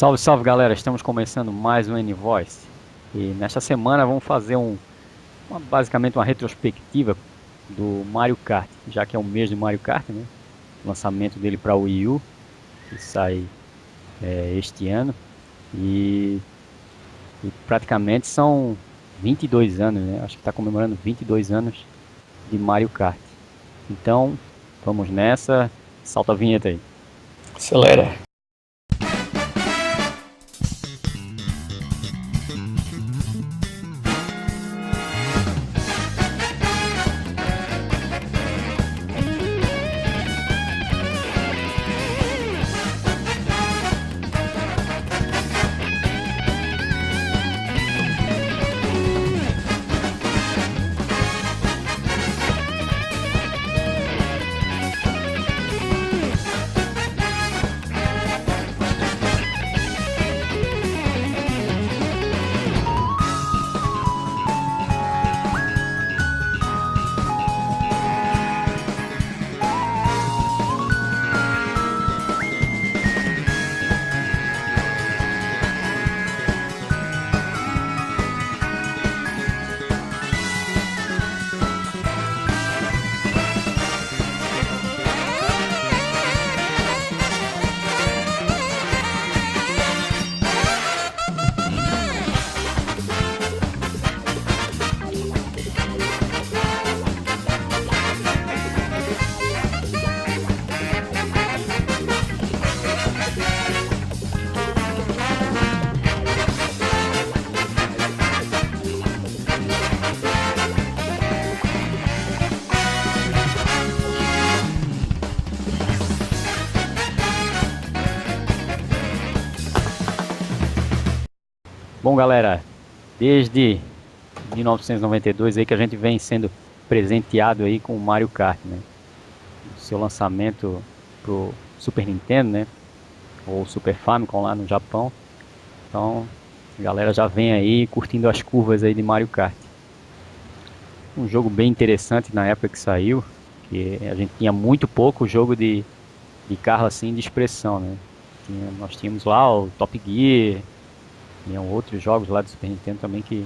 Salve, salve galera, estamos começando mais um N-Voice e nesta semana vamos fazer basicamente uma retrospectiva do Mario Kart, já que é o mês do Mario Kart, né? O lançamento dele para o Wii U, que sai este ano e, e praticamente são 22 anos, né? Acho que está comemorando 22 anos de Mario Kart. Então, vamos nessa, salta a vinheta aí. Acelera. Bom, galera, desde 1992 aí que a gente vem sendo presenteado aí com o Mario Kart, né? O seu lançamento pro Super Nintendo, né? Ou Super Famicom lá no Japão. Então, a galera já vem aí curtindo as curvas aí de Mario Kart. Um jogo bem interessante na época que saiu, que a gente tinha muito pouco jogo de carro assim de expressão, né? Nós tínhamos lá o Top Gear, tinham outros jogos lá do Super Nintendo também que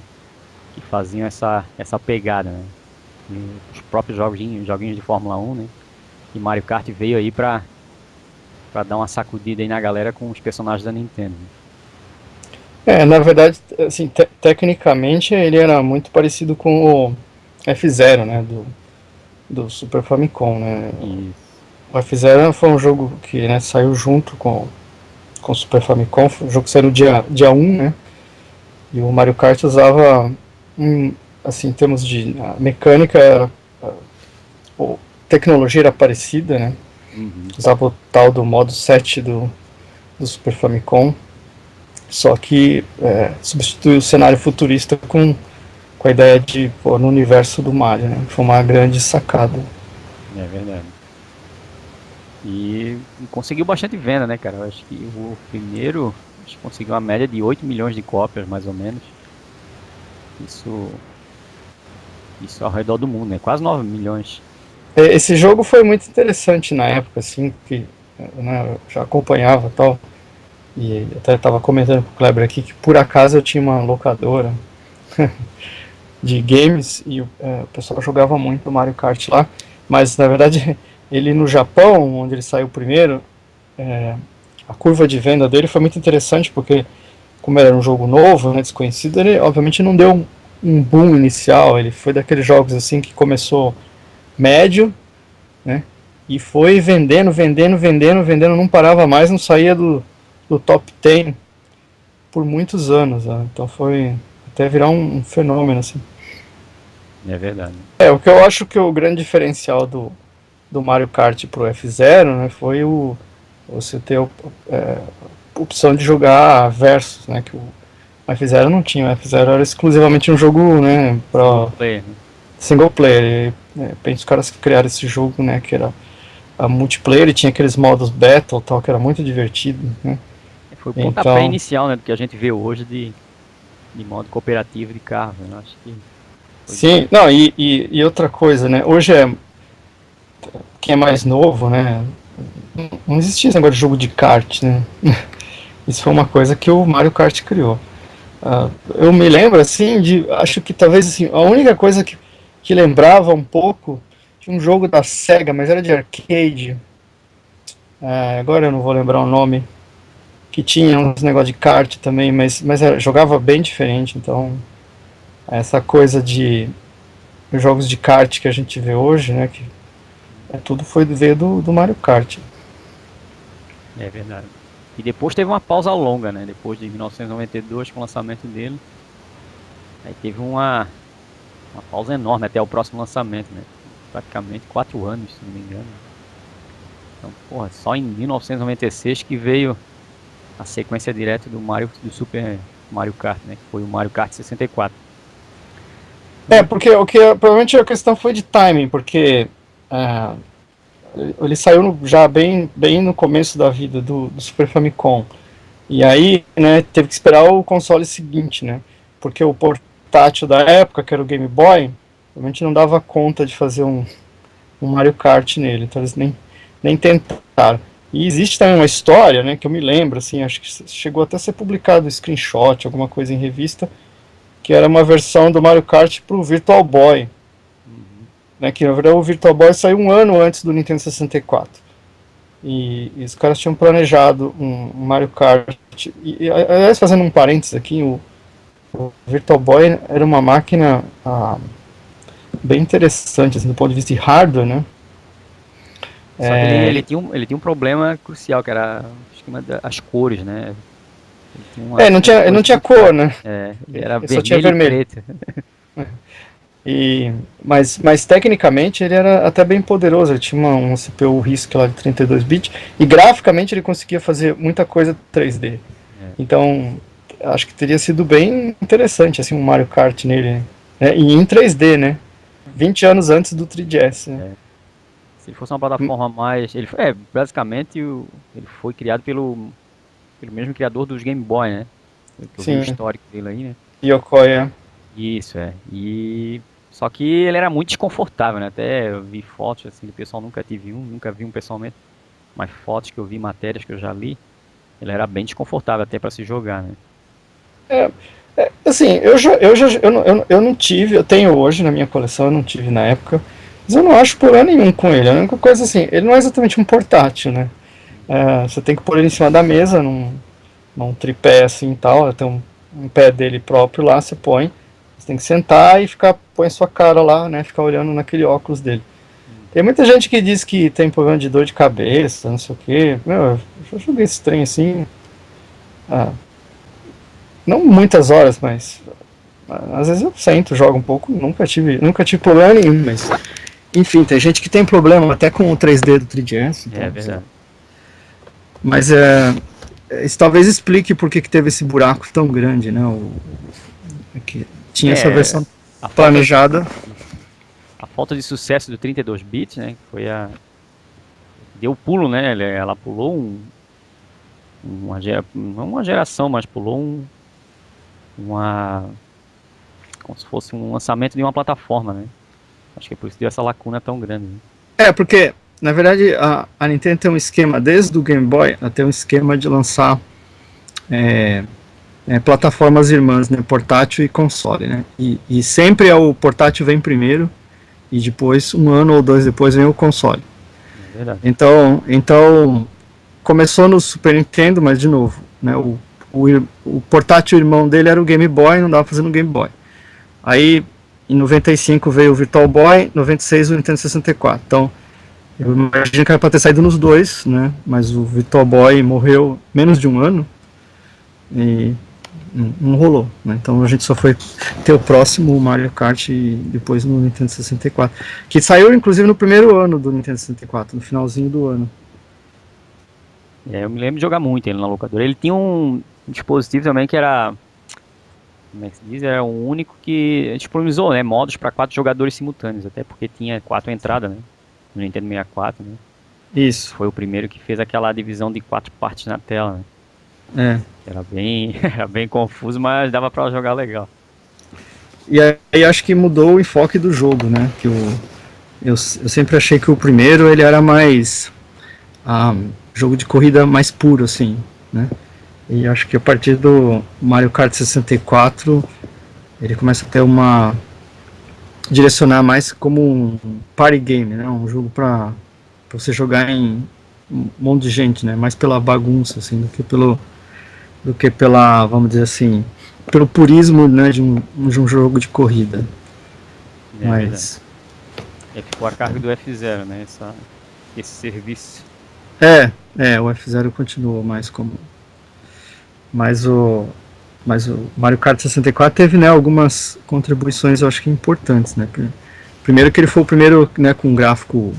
faziam essa pegada, né? E os próprios joguinhos de Fórmula 1, né? E Mario Kart veio aí pra dar uma sacudida aí na galera com os personagens da Nintendo. Na verdade, assim, tecnicamente ele era muito parecido com o F-Zero, né, do Super Famicom, né. Isso. O F-Zero foi um jogo que, né, saiu junto com o Super Famicom, foi um jogo que saiu no dia 1, né, e o Mario Kart usava, assim, em termos de mecânica, a tecnologia era parecida, né, Uhum. usava o tal do modo 7 do Super Famicom, só que substituiu o cenário futurista com a ideia de pôr no universo do Mario, né? Foi uma grande sacada. É verdade. E conseguiu bastante venda, né, cara? Eu acho que o primeiro conseguiu uma média de 8 milhões de cópias, mais ou menos. Isso ao redor do mundo, né? Quase 9 milhões. Esse jogo foi muito interessante na época, assim, que, né, eu já acompanhava e tal. E até estava comentando com o Kleber aqui que por acaso eu tinha uma locadora de games e o pessoal jogava muito Mario Kart lá. Mas na verdade ele no Japão, onde ele saiu primeiro, a curva de venda dele foi muito interessante porque, como era um jogo novo, né, desconhecido, ele obviamente não deu um boom inicial. Ele foi daqueles jogos assim que começou médio, né, e foi vendendo, não parava mais, não saía do top 10 por muitos anos, né? Então foi até virar um fenômeno assim. É verdade. O que eu acho que o grande diferencial do Mario Kart pro F-Zero, né, foi você ter opção de jogar versus, né, que o F-Zero não tinha. O F-Zero era exclusivamente um jogo, né, para Player, né? single player. Penso os caras que criaram esse jogo, né, que era a multiplayer, e tinha aqueles modos battle tal, que era muito divertido, né. Foi o pontapé Então, inicial, né, do que a gente vê hoje de modo cooperativo de carro, né? Acho que foi sim, justamente. não, e outra coisa, né, hoje quem é mais novo, né, não existia esse negócio de jogo de kart, né. Isso foi uma coisa que o Mario Kart criou. Eu me lembro, assim, acho que talvez, assim, a única coisa que lembrava um pouco de um jogo da SEGA, mas era de arcade. Agora eu não vou lembrar o nome. Que tinha uns negócios de kart também, mas jogava bem diferente. Então, essa coisa de jogos de kart que a gente vê hoje, né, que tudo veio do Mario Kart. É verdade. E depois teve uma pausa longa, né? Depois de 1992, com o lançamento dele. Aí teve uma pausa enorme até o próximo lançamento, né? Praticamente 4 anos, se não me engano. Então, porra, só em 1996 que veio a sequência direta do Super Mario Kart, né? Que foi o Mario Kart 64. Porque provavelmente a questão foi de timing, porque ele saiu já bem no começo da vida do Super Famicom. E aí, né, teve que esperar o console seguinte, né? Porque o portátil da época, que era o Game Boy, realmente não dava conta de fazer um Mario Kart nele, então eles nem tentaram. E existe também uma história, né, que eu me lembro, assim, acho que chegou até a ser publicado um screenshot, alguma coisa em revista, que era uma versão do Mario Kart pro Virtual Boy. Né, que na verdade o Virtual Boy saiu um ano antes do Nintendo 64. E os caras tinham planejado um Mario Kart. Aliás, fazendo um parênteses aqui, o Virtual Boy era uma máquina bem interessante, assim, do ponto de vista de hardware, né? Só que ele tinha um problema crucial, que era o esquema das cores, né? Ele tinha Ele não tinha cor, né? ele era Ele só tinha vermelho e vermelho. preto. Mas tecnicamente ele era até bem poderoso, ele tinha um CPU RISC lá de 32 bits e graficamente ele conseguia fazer muita coisa 3D. Então acho que teria sido bem interessante assim um Mario Kart nele, né? E em 3D, né? 20 anos antes do 3DS, né? Se ele fosse uma plataforma mais... basicamente ele foi criado pelo mesmo criador dos Game Boy, né? Eu vi o histórico dele aí, né? Yokoya. Isso, só que ele era muito desconfortável, né? Até eu vi fotos, assim, do pessoal, nunca vi um pessoalmente, mas fotos que eu vi, matérias que eu já li, ele era bem desconfortável até para se jogar, né? Assim, eu não tive, eu tenho hoje na minha coleção, eu não tive na época, mas eu não acho problema nenhum com ele. A única coisa assim, ele não é exatamente um portátil, né? Você tem que pôr ele em cima da mesa, num tripé assim e tal, tem um pé dele próprio lá, você põe. Você tem que sentar e põe a sua cara lá, né? Ficar olhando naquele óculos dele. Tem muita gente que diz que tem problema de dor de cabeça, não sei o quê. Meu, eu joguei esse trem assim. Não muitas horas, mas às vezes eu sento, jogo um pouco, nunca tive problema nenhum, mas enfim, tem gente que tem problema até com o 3D do 3DS. Então, É verdade. Mas isso talvez explique por que teve esse buraco tão grande, né? Que tinha essa versão planejada. A falta de sucesso do 32 bits, né? Foi deu pulo, né? Ela pulou não uma geração, mas pulou como se fosse um lançamento de uma plataforma, né? Acho que é por isso que deu essa lacuna tão grande. Né? Porque na verdade a Nintendo tem um esquema desde o Game Boy, ela tem um esquema de lançar plataformas irmãs, né? Portátil e console, né? E sempre o portátil vem primeiro e depois, um ano ou dois depois, vem o console. É verdade. Então começou no Super Nintendo, mas de novo, né? O portátil irmão dele era o Game Boy, não dava pra fazer no Game Boy. Aí em 95 veio o Virtual Boy, 96 o Nintendo 64. Então eu imagino que era pra ter saído nos dois, né? Mas o Virtual Boy morreu menos de um ano e não rolou, né? Então a gente só foi ter o próximo Mario Kart depois no Nintendo 64, que saiu inclusive no primeiro ano do Nintendo 64, no finalzinho do ano. Eu me lembro de jogar muito ele na locadora. Ele tinha um dispositivo também que era, como é que se diz, era o único que disponibilizou, né, modos para 4 jogadores simultâneos, até porque tinha 4 entradas, né, no Nintendo 64, né. Isso. Foi o primeiro que fez aquela divisão de 4 partes na tela, né. Era bem confuso, mas dava para jogar legal. E aí acho que mudou o enfoque do jogo, né, que eu sempre achei que o primeiro ele era mais jogo de corrida mais puro, assim, né. E acho que a partir do Mario Kart 64 ele começa a ter uma direcionar mais como um party game, né? Um jogo para você jogar em um monte de gente, né? Mais pela bagunça assim do que pela, vamos dizer assim, pelo purismo, né, de um jogo de corrida. É verdade. Mas Ficou a cargo do F0, né? Esse serviço. o F0 continuou mais como mas o Mario Kart 64 teve, né, algumas contribuições, eu acho que importantes, né? Primeiro que ele foi o primeiro, né, com gráfico.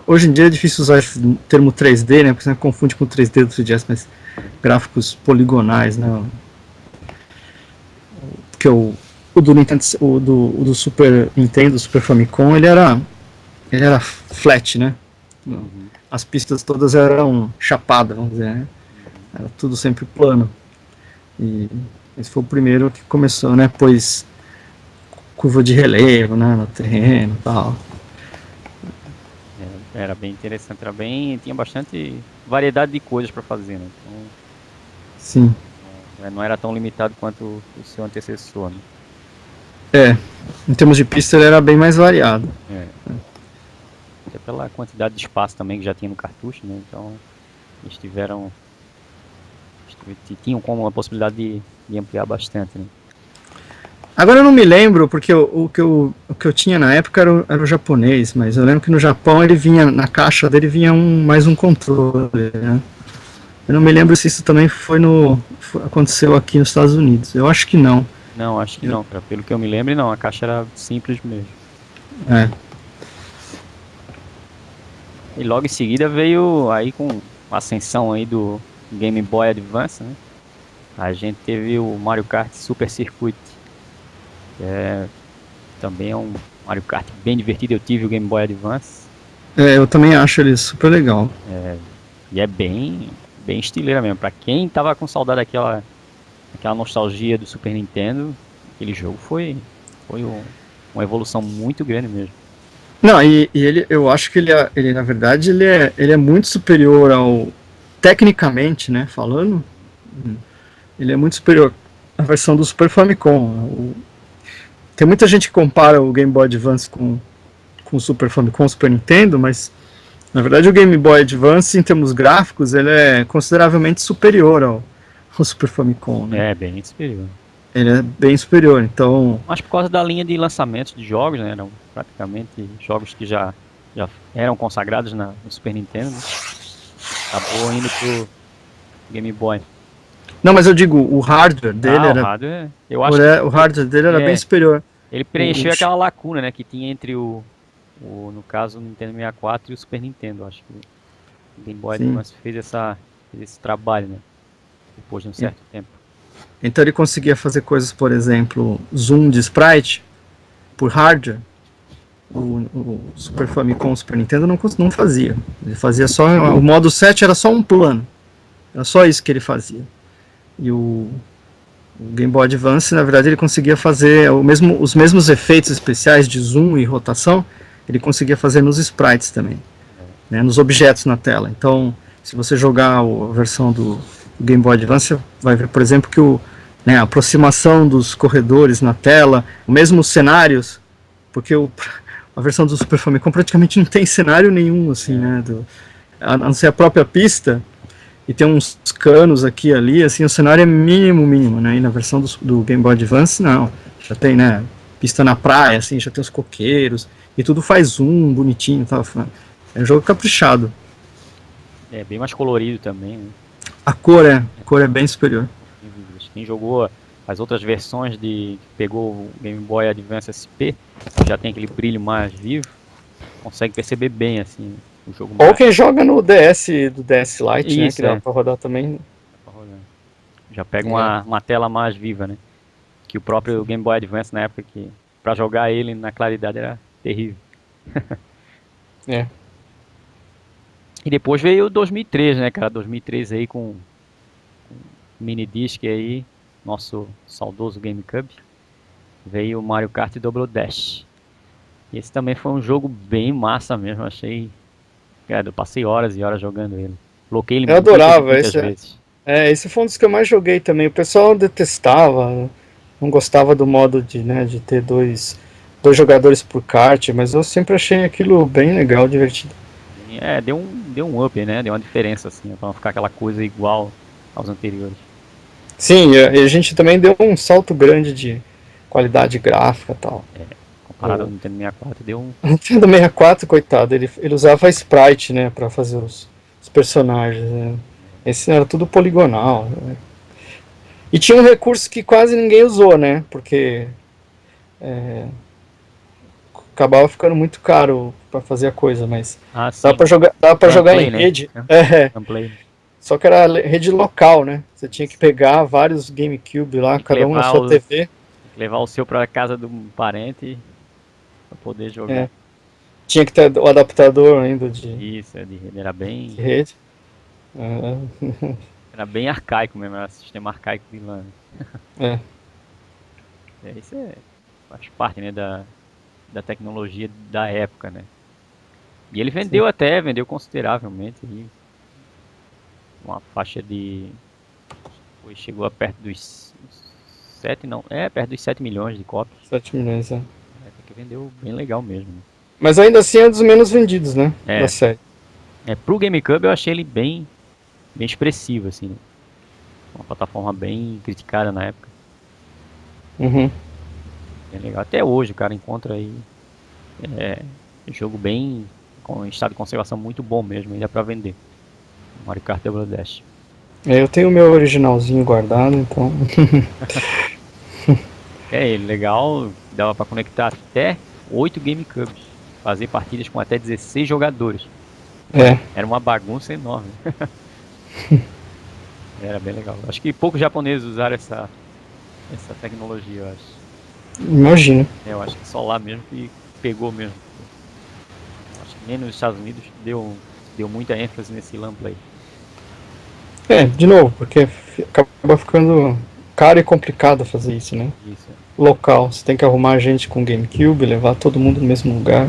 Hoje em dia é difícil usar o termo 3D, né? Porque você confunde com o 3D do 3DS, mas gráficos poligonais, né? Porque o do Nintendo, o do Super Nintendo, Super Famicom, ele era flat, né? Uhum, As pistas todas eram chapadas, vamos dizer, né? uhum. Era tudo sempre plano. E esse foi o primeiro que começou, né? Pois curva de relevo, né? No terreno e tal. Era bem interessante, tinha bastante variedade de coisas para fazer, né? Então, Sim. não era tão limitado quanto o seu antecessor, né? É. Em termos de pista, ele era bem mais variado. É, até pela quantidade de espaço também que já tinha no cartucho, né? Então, eles tinham como a possibilidade de ampliar bastante, né? Agora eu não me lembro, porque o que eu tinha na época era o japonês, mas eu lembro que no Japão ele vinha, na caixa dele vinha mais um controle, né? Eu não me lembro se isso também aconteceu aqui nos Estados Unidos. Eu acho que não. Não, acho que Eu- não, cara. Pelo que eu me lembro, não. A caixa era simples mesmo. é. E logo em seguida veio aí com a ascensão aí do Game Boy Advance, né? A gente teve o Mario Kart Super Circuit, que também é um Mario Kart bem divertido. Eu tive o Game Boy Advance. Eu também acho ele super legal. E é bem estileira mesmo. Pra quem tava com saudade daquela nostalgia do Super Nintendo, aquele jogo foi uma evolução muito grande mesmo. Não, e ele, eu acho que ele na verdade, ele é muito superior tecnicamente, né, falando, ele é muito superior à versão do Super Famicom. Tem muita gente que compara o Game Boy Advance com o Super Famicom, o Super Nintendo, mas na verdade o Game Boy Advance, em termos gráficos, ele é consideravelmente superior ao Super Famicom, né? É, bem superior. Ele é bem superior, então, Mas por causa da linha de lançamentos de jogos, né? Eram praticamente jogos que já eram consagrados no Super Nintendo, né? Acabou indo pro Game Boy. não, mas eu digo, o hardware dele Ah, o era, hardware, eu acho que o hardware dele era bem é, superior. ele O, o, preencheu aquela lacuna, né, que tinha entre no caso, o Nintendo 64 e o Super Nintendo. Acho que o Game Boy sim. Advance fez esse trabalho, né, depois de um certo tempo. Então ele conseguia fazer coisas, por exemplo, zoom de sprite por hardware. O Super Famicom, o Super Nintendo não fazia. Ele fazia só. O modo 7 era só um plano. Era só isso que ele fazia. E o Game Boy Advance, na verdade, ele conseguia fazer os mesmos efeitos especiais de zoom e rotação, ele conseguia fazer nos sprites também, né, nos objetos na tela. Então, se você jogar a versão do Game Boy Advance, você vai ver, por exemplo, que a aproximação dos corredores na tela, os mesmos cenários, porque a versão do Super Famicom praticamente não tem cenário nenhum, assim, né, a não ser a própria pista, e tem uns canos aqui e ali, assim, o cenário é mínimo, né? E na versão do Game Boy Advance, não. Já tem, né, pista na praia, assim, já tem os coqueiros, e tudo faz zoom, bonitinho, tá? É um jogo caprichado. É bem mais colorido também, né? A cor é bem superior. Sem dúvidas. Quem jogou as outras versões que pegou o Game Boy Advance SP, já tem aquele brilho mais vivo, consegue perceber bem, assim, o jogo Ou mais... quem joga no DS, do DS Lite, né, que Isso, dá pra rodar também. já pega É, uma tela mais viva, né? Que o próprio Game Boy Advance na época que para jogar ele na claridade era terrível. é. E depois veio o 2003, né, cara? 2003 aí com mini disc aí, nosso saudoso GameCube. Veio o Mario Kart Double Dash. E esse também foi um jogo bem massa mesmo, achei. Cara, eu passei horas e horas jogando ele. Coloquei ele Eu muitas e adorava, muitas vezes. esse foi um dos que eu mais joguei também. O pessoal detestava, não gostava do modo de, né, de ter dois jogadores por kart, mas eu sempre achei aquilo bem legal, divertido. E, deu um up, né? Deu uma diferença, assim, pra não ficar aquela coisa igual aos anteriores. Sim, e a gente também deu um salto grande de qualidade gráfica e tal. Comparado ao O Nintendo 64, deu um. Nintendo 64, coitado, ele usava sprite, né, para fazer os personagens. Né? Esse era tudo poligonal. Né? E tinha um recurso que quase ninguém usou, né? Porque acabava ficando muito caro para fazer a coisa, mas Ah, sim. dava para jogar em Gunplay, né? rede. É, Gunplay. só que era rede local, né? Você tinha que Isso. pegar vários GameCube lá, Tem que cada um na levar sua o, TV. tem que levar o seu pra casa de um parente pra poder jogar. É. Tinha que ter o adaptador ainda Isso, era de bem, rede. É, era bem arcaico mesmo, era um sistema arcaico de LAN. é, Isso faz parte, né, da tecnologia da época, né? E ele sim. vendeu consideravelmente, aí, uma faixa de, chegou a perto dos 7 não, perto dos 7 milhões de cópias. 7 milhões, é. Até que vendeu bem legal mesmo, né? Mas ainda assim é dos menos vendidos, né? Da É, série. pro GameCube eu achei ele bem expressivo, assim, né? Uma plataforma bem criticada na época, Uhum. bem legal. Até hoje o cara encontra aí jogo bem com estado de conservação muito bom mesmo, ainda pra vender. Mario Kart Double Dash. É, eu tenho o meu originalzinho guardado, então. Ele legal, dava pra conectar até 8 GameCubes, fazer partidas com até 16 jogadores. É, Era uma bagunça enorme. Era bem legal. Acho que poucos japoneses usaram essa tecnologia, eu acho. imagino. Eu acho que só lá mesmo que pegou mesmo. Acho que nem nos Estados Unidos deu muita ênfase nesse LAN play. É, de novo, porque acaba ficando caro e complicado fazer isso, né? Isso. Local, você tem que arrumar gente com GameCube, levar todo mundo no mesmo lugar.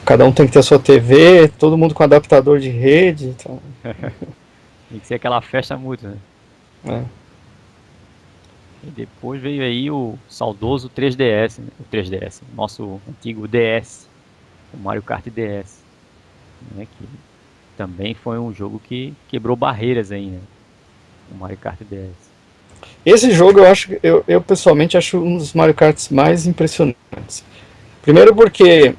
Cada um tem que ter a sua TV, todo mundo com adaptador de rede. Então, Tem que ser aquela festa muito, né? é. E depois veio aí o saudoso 3DS, né? O 3DS, nosso antigo DS, o Mario Kart DS, né? Que também foi um jogo que quebrou barreiras aí, né? O Mario Kart DS. Esse jogo eu pessoalmente acho um dos Mario Karts mais impressionantes. Primeiro porque,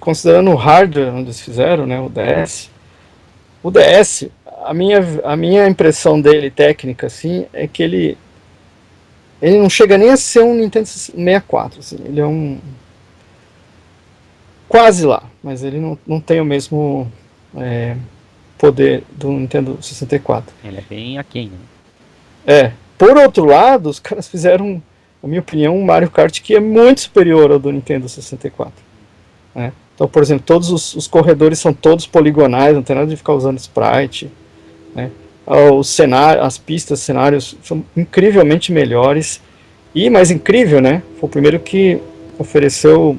considerando o hardware onde eles fizeram, né, o DS, a minha impressão dele técnica assim é que ele não chega nem a ser um Nintendo 64, assim, ele é um quase lá, mas ele não tem o mesmo é, poder do Nintendo 64. Ele é bem aquém, né? Por outro lado, os caras fizeram, na minha opinião, um Mario Kart que é muito superior ao do Nintendo 64. Né? Então, por exemplo, todos os corredores são todos poligonais, não tem nada de ficar usando sprite. Né? Os cenários, as pistas, cenários são incrivelmente melhores. E mais incrível, né? Foi o primeiro que ofereceu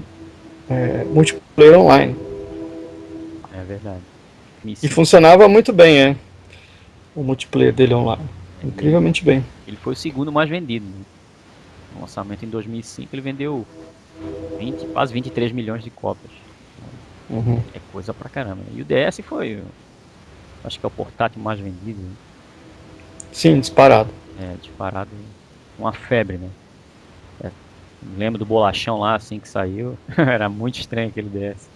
multiplayer online. É verdade. E 2005, funcionava muito bem, o multiplayer dele online. ele, Incrivelmente bem. ele foi o segundo mais vendido, né? No lançamento em 2005 ele vendeu quase 23 milhões de cópias. Então, Uhum. é coisa pra caramba, né? E o DS foi, acho que é o portátil mais vendido, né? Sim, disparado. Disparado, uma febre, né? É, lembro do bolachão lá, assim que saiu, era muito estranho aquele DS.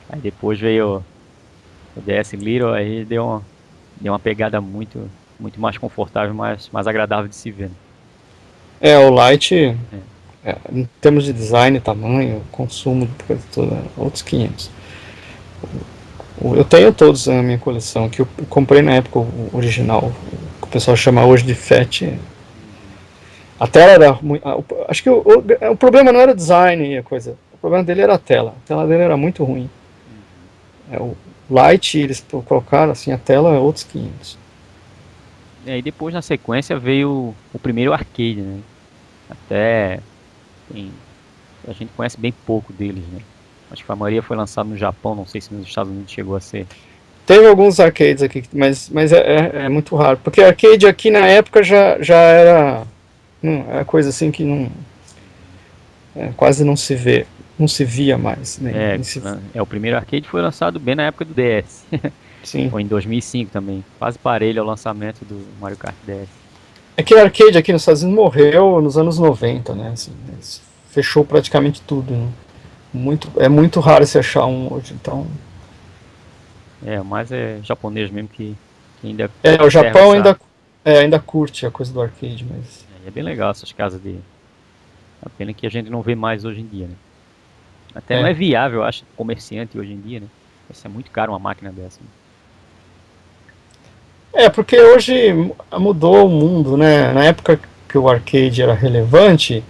Aí depois veio o DS Little, aí deu uma pegada muito mais confortável, mais agradável de se ver, né? O Lite, É, em termos de design, tamanho, consumo, coisa toda, outros 500. Eu tenho todos na minha coleção, que eu comprei na época o original, que o pessoal chama hoje de FAT. uhum, A tela era muito. Acho que o problema não era o design e a coisa. O problema dele era a tela. A tela dele era muito ruim. uhum. O Lite, eles colocaram assim, a tela é outros 500. E aí depois na sequência veio o primeiro arcade, né? Até tem, a gente conhece bem pouco deles, né? Acho que a maioria foi lançado no Japão, não sei se nos Estados Unidos chegou a ser. Teve alguns arcades aqui, mas é muito raro. Porque arcade aqui na época já era coisa assim que não, quase não se vê, não se via mais. Nem se, O primeiro arcade foi lançado bem na época do DS. sim. Foi em 2005 também. Quase parelho ao lançamento do Mario Kart DS. É que o arcade aqui nos Estados Unidos morreu nos anos 90, né? Assim, fechou praticamente tudo. Né? É muito raro se achar um hoje, então. Mas é japonês mesmo que ainda O conserva Japão essa. ainda curte a coisa do arcade, mas. É bem legal essas casas de. A pena que a gente não vê mais hoje em dia, né? Até não é viável, eu acho, comerciante hoje em dia, né? Vai ser muito caro uma máquina dessa. Né? Porque hoje mudou o mundo, né? Na época que o arcade era relevante,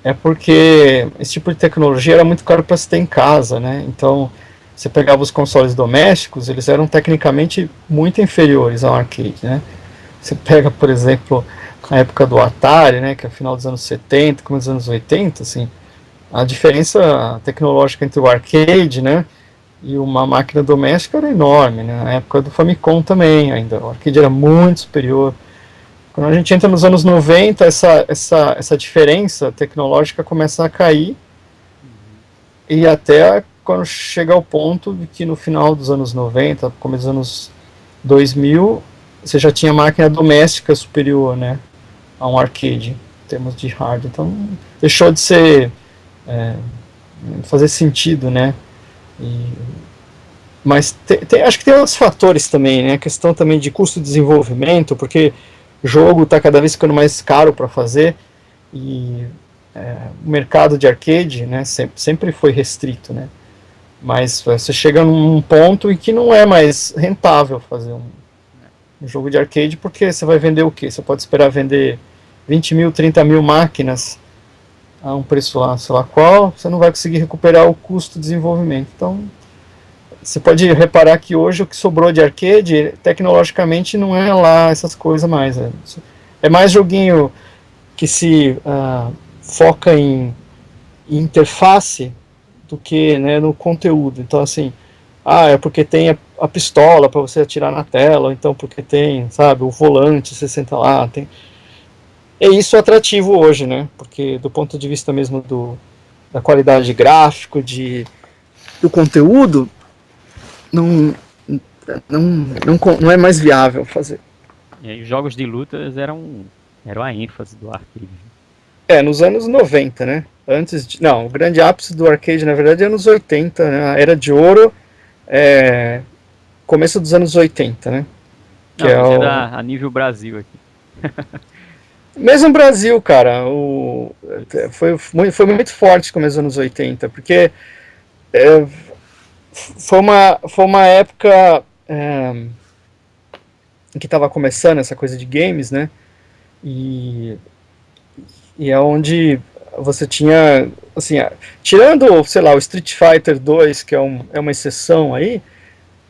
é porque esse tipo de tecnologia era muito caro para se ter em casa, né? Então, você pegava os consoles domésticos, eles eram tecnicamente muito inferiores ao arcade, né? Você pega, por exemplo, a época do Atari, né, que é o final dos anos 70, começo dos anos 80, assim, a diferença tecnológica entre o arcade, né, e uma máquina doméstica era enorme, né? Na época do Famicom também, ainda o arcade era muito superior. Quando a gente entra nos anos 90, essa diferença tecnológica começa a cair, e até quando chega ao ponto de que no final dos anos 90, começo dos anos 2000, você já tinha máquina doméstica superior, né, a um arcade, em termos de hardware. Então, deixou de ser fazer sentido, né? E, mas acho que tem outros fatores também, né? A questão também de custo de desenvolvimento, porque o jogo está cada vez ficando mais caro para fazer e o mercado de arcade, né, sempre foi restrito, né? Mas você chega num ponto em que não é mais rentável fazer um jogo de arcade, porque você vai vender o quê? Você pode esperar vender 20 mil, 30 mil máquinas a um preço lá, sei lá qual, você não vai conseguir recuperar o custo de desenvolvimento. Então, você pode reparar que hoje o que sobrou de arcade, tecnologicamente, não é lá essas coisas mais. É mais joguinho que se foca em interface do que, né, no conteúdo. Então, assim, é porque tem a pistola para você atirar na tela, ou então porque tem, sabe, o volante, você senta lá, tem. É isso atrativo hoje, né? Porque do ponto de vista mesmo da qualidade de gráfico, do conteúdo, não, não é mais viável fazer. E aí, os jogos de lutas eram a ênfase do arcade. Nos anos 90, né? Não, o grande ápice do arcade, na verdade, é anos 80, né? A era de ouro, começo dos anos 80, né? Não, dizendo a nível Brasil aqui. Mesmo no Brasil, cara, foi muito forte no começo dos anos 80, porque foi uma época em que estava começando essa coisa de games, né? E é onde você tinha, assim, tirando, sei lá, o Street Fighter 2, que é uma exceção aí,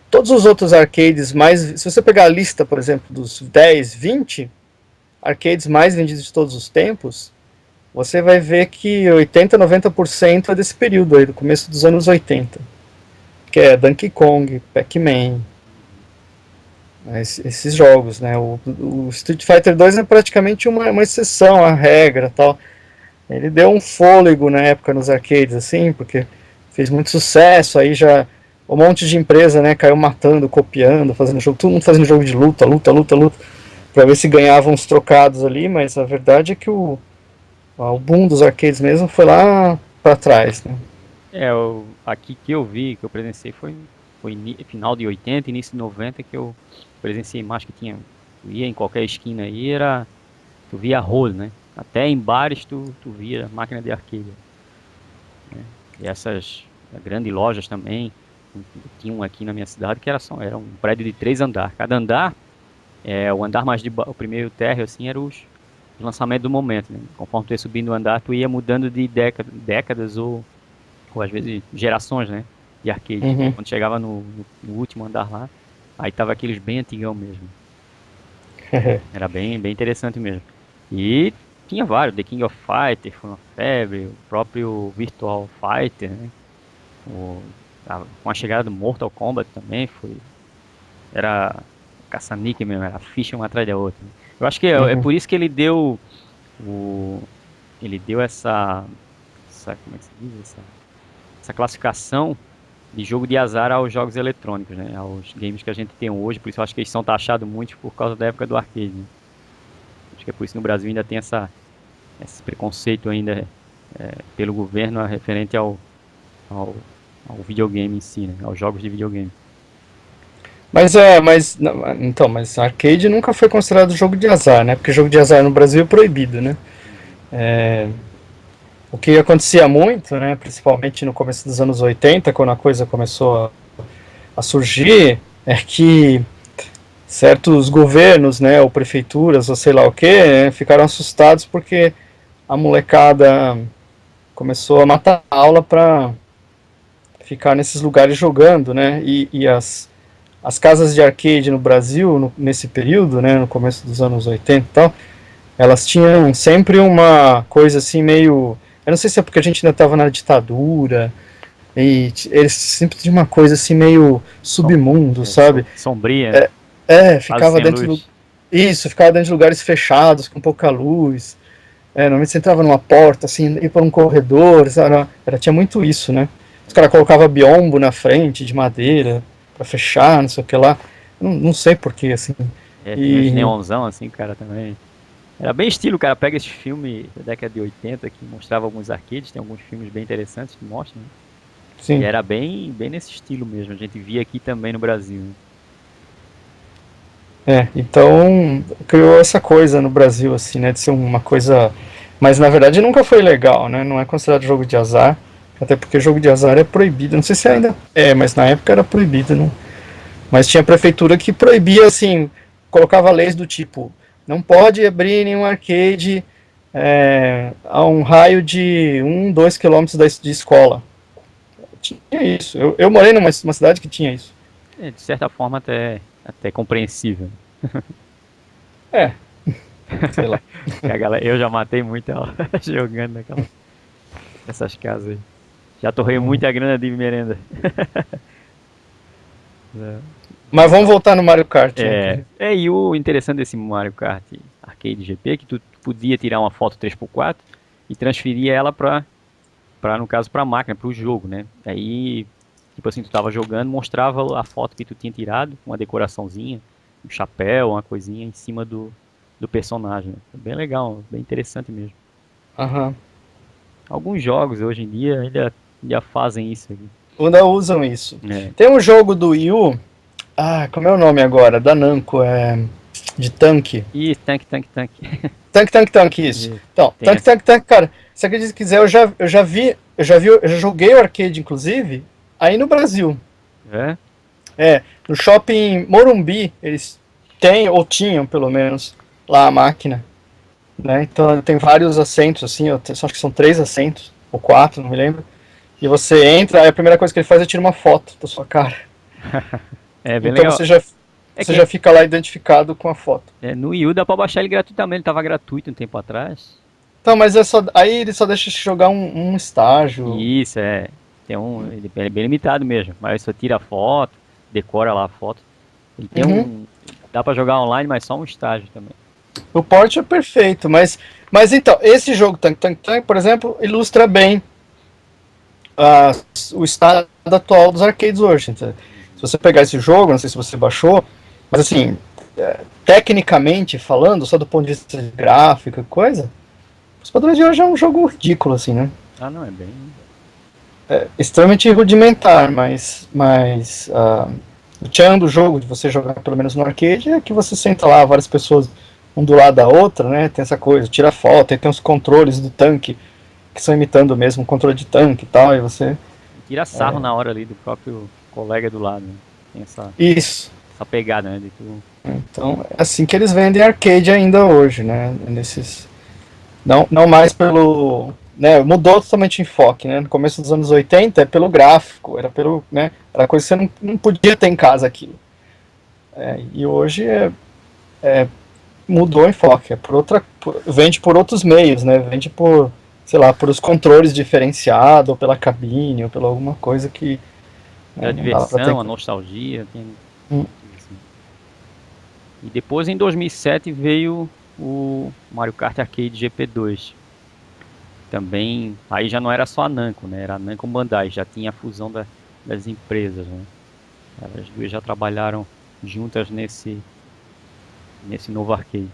todos os outros arcades mais, se você pegar a lista, por exemplo, dos 10, 20 arcades mais vendidos de todos os tempos, você vai ver que 80, 90% é desse período aí, do começo dos anos 80. Que é Donkey Kong, Pac-Man, esses jogos, né? O Street Fighter 2 é praticamente uma exceção à regra, tal. Ele deu um fôlego na época nos arcades, assim, porque fez muito sucesso, aí já um monte de empresa, né, caiu matando, copiando, fazendo jogo, todo mundo fazendo jogo de luta, para ver se ganhavam uns trocados ali, mas a verdade é que o boom dos arcades mesmo foi lá para trás, né? Aqui que eu vi, que eu presenciei, foi final de 80, início de 90, que eu presenciei mais que tinha. Tu ia em qualquer esquina aí, tu via rolo, né? Até em bares tu via máquina de arcade. Né? E essas grandes lojas também, tinha um aqui na minha cidade que era um prédio de 3 andares. Cada andar, o andar mais de o primeiro térreo, assim, era os lançamentos do momento, né? Conforme tu ia subindo o andar, tu ia mudando de décadas ou às vezes gerações, né, de arcade. Uhum. Quando chegava no último andar lá, aí tava aqueles bem antigão mesmo. Era bem interessante mesmo. E tinha vários, The King of Fighters foi uma febre, o próprio Virtual Fighter, né? Com a chegada do Mortal Kombat também era caça-níquel mesmo, era ficha uma atrás da outra. Eu acho que é Uhum. por isso que o, ele deu como é que se diz? Essa classificação de jogo de azar aos jogos eletrônicos, né? Aos games que a gente tem hoje, por isso eu acho que eles são taxados muito por causa da época do arcade, né? Acho que é por isso que no Brasil ainda tem esse preconceito ainda pelo governo referente ao, ao videogame em si, né? Aos jogos de videogame. Mas não, então, mas arcade nunca foi considerado jogo de azar, né? Porque jogo de azar no Brasil é proibido, né? Uhum. O que acontecia muito, né, principalmente no começo dos anos 80, quando a coisa começou a surgir, é que certos governos, né, ou prefeituras, ou sei lá o que, ficaram assustados porque a molecada começou a matar a aula para ficar nesses lugares jogando, né, e as casas de arcade no Brasil, nesse período, né, no começo dos anos 80 e tal, elas tinham sempre uma coisa assim meio... Eu não sei se é porque a gente ainda estava na ditadura, e eles sempre tinham uma coisa assim meio Som, submundo, sabe? sombria, né? Quase Ficava sem dentro do... luz. Isso, ficava dentro de lugares fechados, com pouca luz. Normalmente você entrava numa porta, assim, ia para um corredor, sabe? Tinha muito isso, né? Os caras colocavam biombo na frente, de madeira, para fechar, não sei o que lá. Não sei porquê, assim. Tinha os E, neonzão assim, cara, também. Era bem estilo, cara. Pega esse filme da década de 80 que mostrava alguns arcades, tem alguns filmes bem interessantes que mostram, né? E sim, era bem nesse estilo mesmo. A gente via aqui também no Brasil, né? então criou essa coisa no Brasil, assim, né, de ser uma coisa... Mas na verdade nunca foi legal, né? Não é considerado jogo de azar, até porque jogo de azar é proibido. Não sei se ainda é, mas na época era proibido, não. Mas tinha prefeitura que proibia, assim, colocava leis do tipo: não pode abrir nenhum arcade a um raio de 2 quilômetros de escola. Tinha isso. Eu morei numa cidade que tinha isso. De certa forma até compreensível. É, sei lá. Que a galera, eu já matei muita ela jogando nessas casas aí. Já torrei muita grana de merenda. É, Mas vamos legal. voltar no Mario Kart, né? E o interessante desse Mario Kart Arcade GP é que tu podia tirar uma foto 3x4 e transferir ela no caso, pra máquina, pro jogo, né? Aí, tipo assim, tu tava jogando, mostrava a foto que tu tinha tirado, uma decoraçãozinha, um chapéu, uma coisinha em cima do personagem, né? Bem legal, bem interessante mesmo. Aham. Alguns jogos hoje em dia ainda fazem isso aqui. Ainda usam isso. É. Tem um jogo do Wii U, como é o nome agora? Da Namco, de tanque. E tanque. Tanque, isso. Isso. Então, Tem essa. tanque, cara, se acredita que quiser, eu já joguei o arcade, inclusive, aí no Brasil. É? No shopping Morumbi, eles têm, ou tinham pelo menos, lá a máquina. Né? Então tem vários assentos, assim, acho que são 3 assentos, ou 4, não me lembro. E você entra, aí a primeira coisa que ele faz é tirar uma foto da sua cara. É bem Então legal. É você que já fica lá identificado com a foto. no Wii U dá pra baixar ele gratuitamente, ele tava gratuito um tempo atrás. Então, mas aí ele só deixa você jogar um estágio. E isso, ele é bem limitado mesmo, mas só tira a foto, decora lá a foto. Ele tem Uhum. dá pra jogar online, mas só um estágio também. O port é perfeito, mas então, esse jogo Tank, por exemplo, ilustra bem ah, o estado atual dos arcades hoje. Então, se Uhum. você pegar esse jogo, não sei se você baixou, mas assim, tecnicamente falando, só do ponto de vista de gráfico e coisa, os padrões de hoje é um jogo ridículo, assim, né? Ah, não, é bem. Extremamente rudimentar, mas o tchan do jogo, de você jogar pelo menos no arcade, é que você senta lá, várias pessoas um do lado da outra, né? Tem essa coisa, tira foto, e tem os controles do tanque, que são imitando mesmo um controle de tanque e tal, e você... E tira sarro na hora ali do próprio colega do lado, né? Tem Isso. essa pegada, né? De tu... Então, é assim que eles vendem arcade ainda hoje, né? Não mais pelo... Né, mudou totalmente o enfoque, né? No começo dos anos 80 é pelo gráfico, era pelo, né? Era coisa que você não podia ter em casa aquilo. E hoje mudou o enfoque, vende por outros meios, né? Vende por, sei lá, por os controles diferenciados, ou pela cabine, ou pela alguma coisa que Pela não dá pra ter. diversão, a nostalgia, tem Hum. tudo assim. E depois, em 2007, veio o Mario Kart Arcade GP2. Também, aí já não era só a Namco, né? Era a Namco Bandai, já tinha a fusão das empresas, né? As duas já trabalharam juntas nesse novo arcade.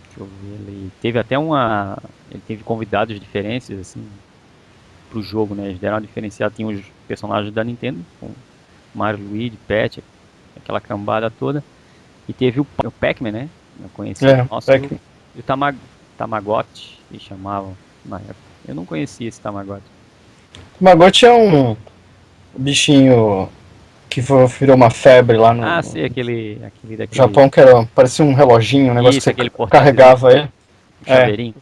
Deixa eu ver, ele teve convidados diferentes, assim, pro jogo, né? Eles deram uma diferenciada, tinha os personagens da Nintendo, com Mario, Luigi, Peach, aquela cambada toda. E teve o Pac-Man, né? Eu conheci nosso, e o Tamagotchi, que chamavam na época. Eu não conhecia esse Tamagotchi. Tamagotchi é um bichinho que virou uma febre lá no Sei, aquele daquele... Japão, que parecia um reloginho, um negócio Isso, que aquele você portátil, carregava ele. um chaveirinho.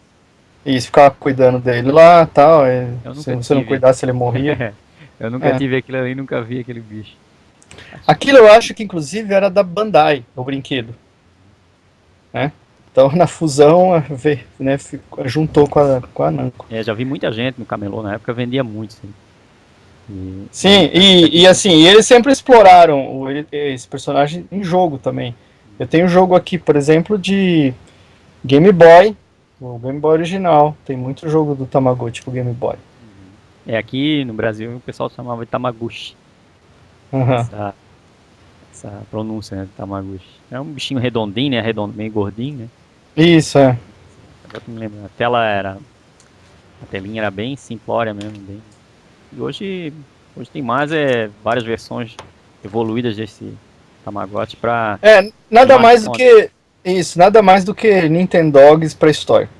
E isso, ficava cuidando dele lá e tal. Eu Se nunca você não tive. cuidasse, ele morria. Eu nunca tive aquilo ali, nunca vi aquele bicho. Aquilo eu acho que inclusive era da Bandai, o brinquedo. Né? Então na fusão, né, juntou com a Namco. Já vi muita gente no camelô na época, vendia muito. Sim, sim, e assim, eles sempre exploraram esse personagem em jogo também. Eu tenho um jogo aqui, por exemplo, de Game Boy, o Game Boy original. Tem muito jogo do Tamagotchi pro Game Boy. Aqui no Brasil o pessoal chamava de Tamaguchi. Essa pronúncia, né, de Tamaguchi. É um bichinho redondinho, né, meio gordinho, né. Isso, Agora que me lembro, a telinha era bem simplória mesmo, bem. E hoje tem mais várias versões evoluídas desse Tamagotchi para nada mais do que isso, nada mais do que Nintendogs pré-histórico.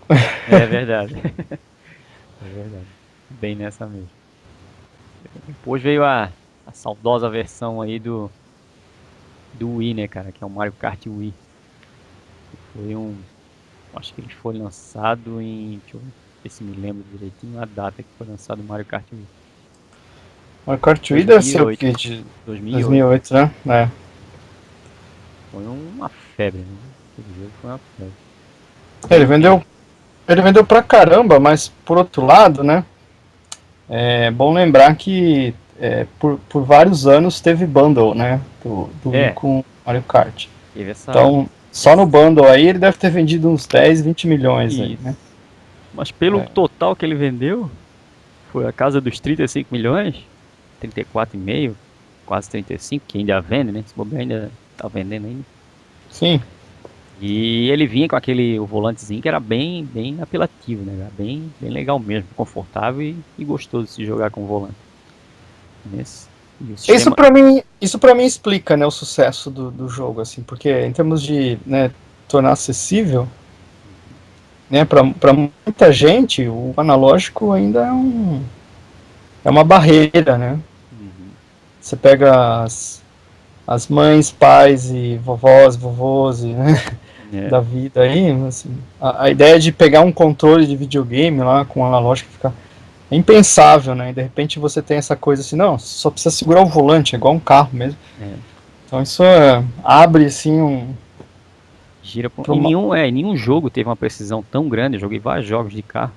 É verdade. É verdade. Bem nessa mesmo. Depois veio a saudosa versão aí do Wii, né, cara, que é o Mario Kart Wii. Acho que ele foi lançado em, deixa eu ver se me lembro direitinho a data que foi lançado o Mario Kart Wii. Mario Kart Wii deve ser o que? De 2008, né? Foi uma febre, né? Esse jogo foi uma febre. Ele vendeu pra caramba, mas por outro lado, né? É bom lembrar que por vários anos teve bundle, né? Do Wii com Mario Kart. Então, só no bundle aí ele deve ter vendido uns 10, 20 milhões aí, né? Mas pelo total que ele vendeu, foi a casa dos 35 milhões, 34,5, quase 35, que ainda vende, né? Esse bobeiro ainda tá vendendo ainda. Sim. E ele vinha com o volantezinho que era bem apelativo, né? Era bem legal mesmo, confortável e gostoso de se jogar com o volante. Isso para mim explica, né, o sucesso do jogo, assim, porque em termos de, né, tornar acessível, né, para muita gente o analógico ainda é uma barreira, né? Você pega as mães, pais e vovôs né, da vida aí, assim, a ideia de pegar um controle de videogame lá com analógico fica impensável, né? E de repente você tem essa coisa assim, não, só precisa segurar o volante, é igual um carro mesmo. Então isso abre assim gira em nenhum jogo teve uma precisão tão grande. Eu joguei vários jogos de carro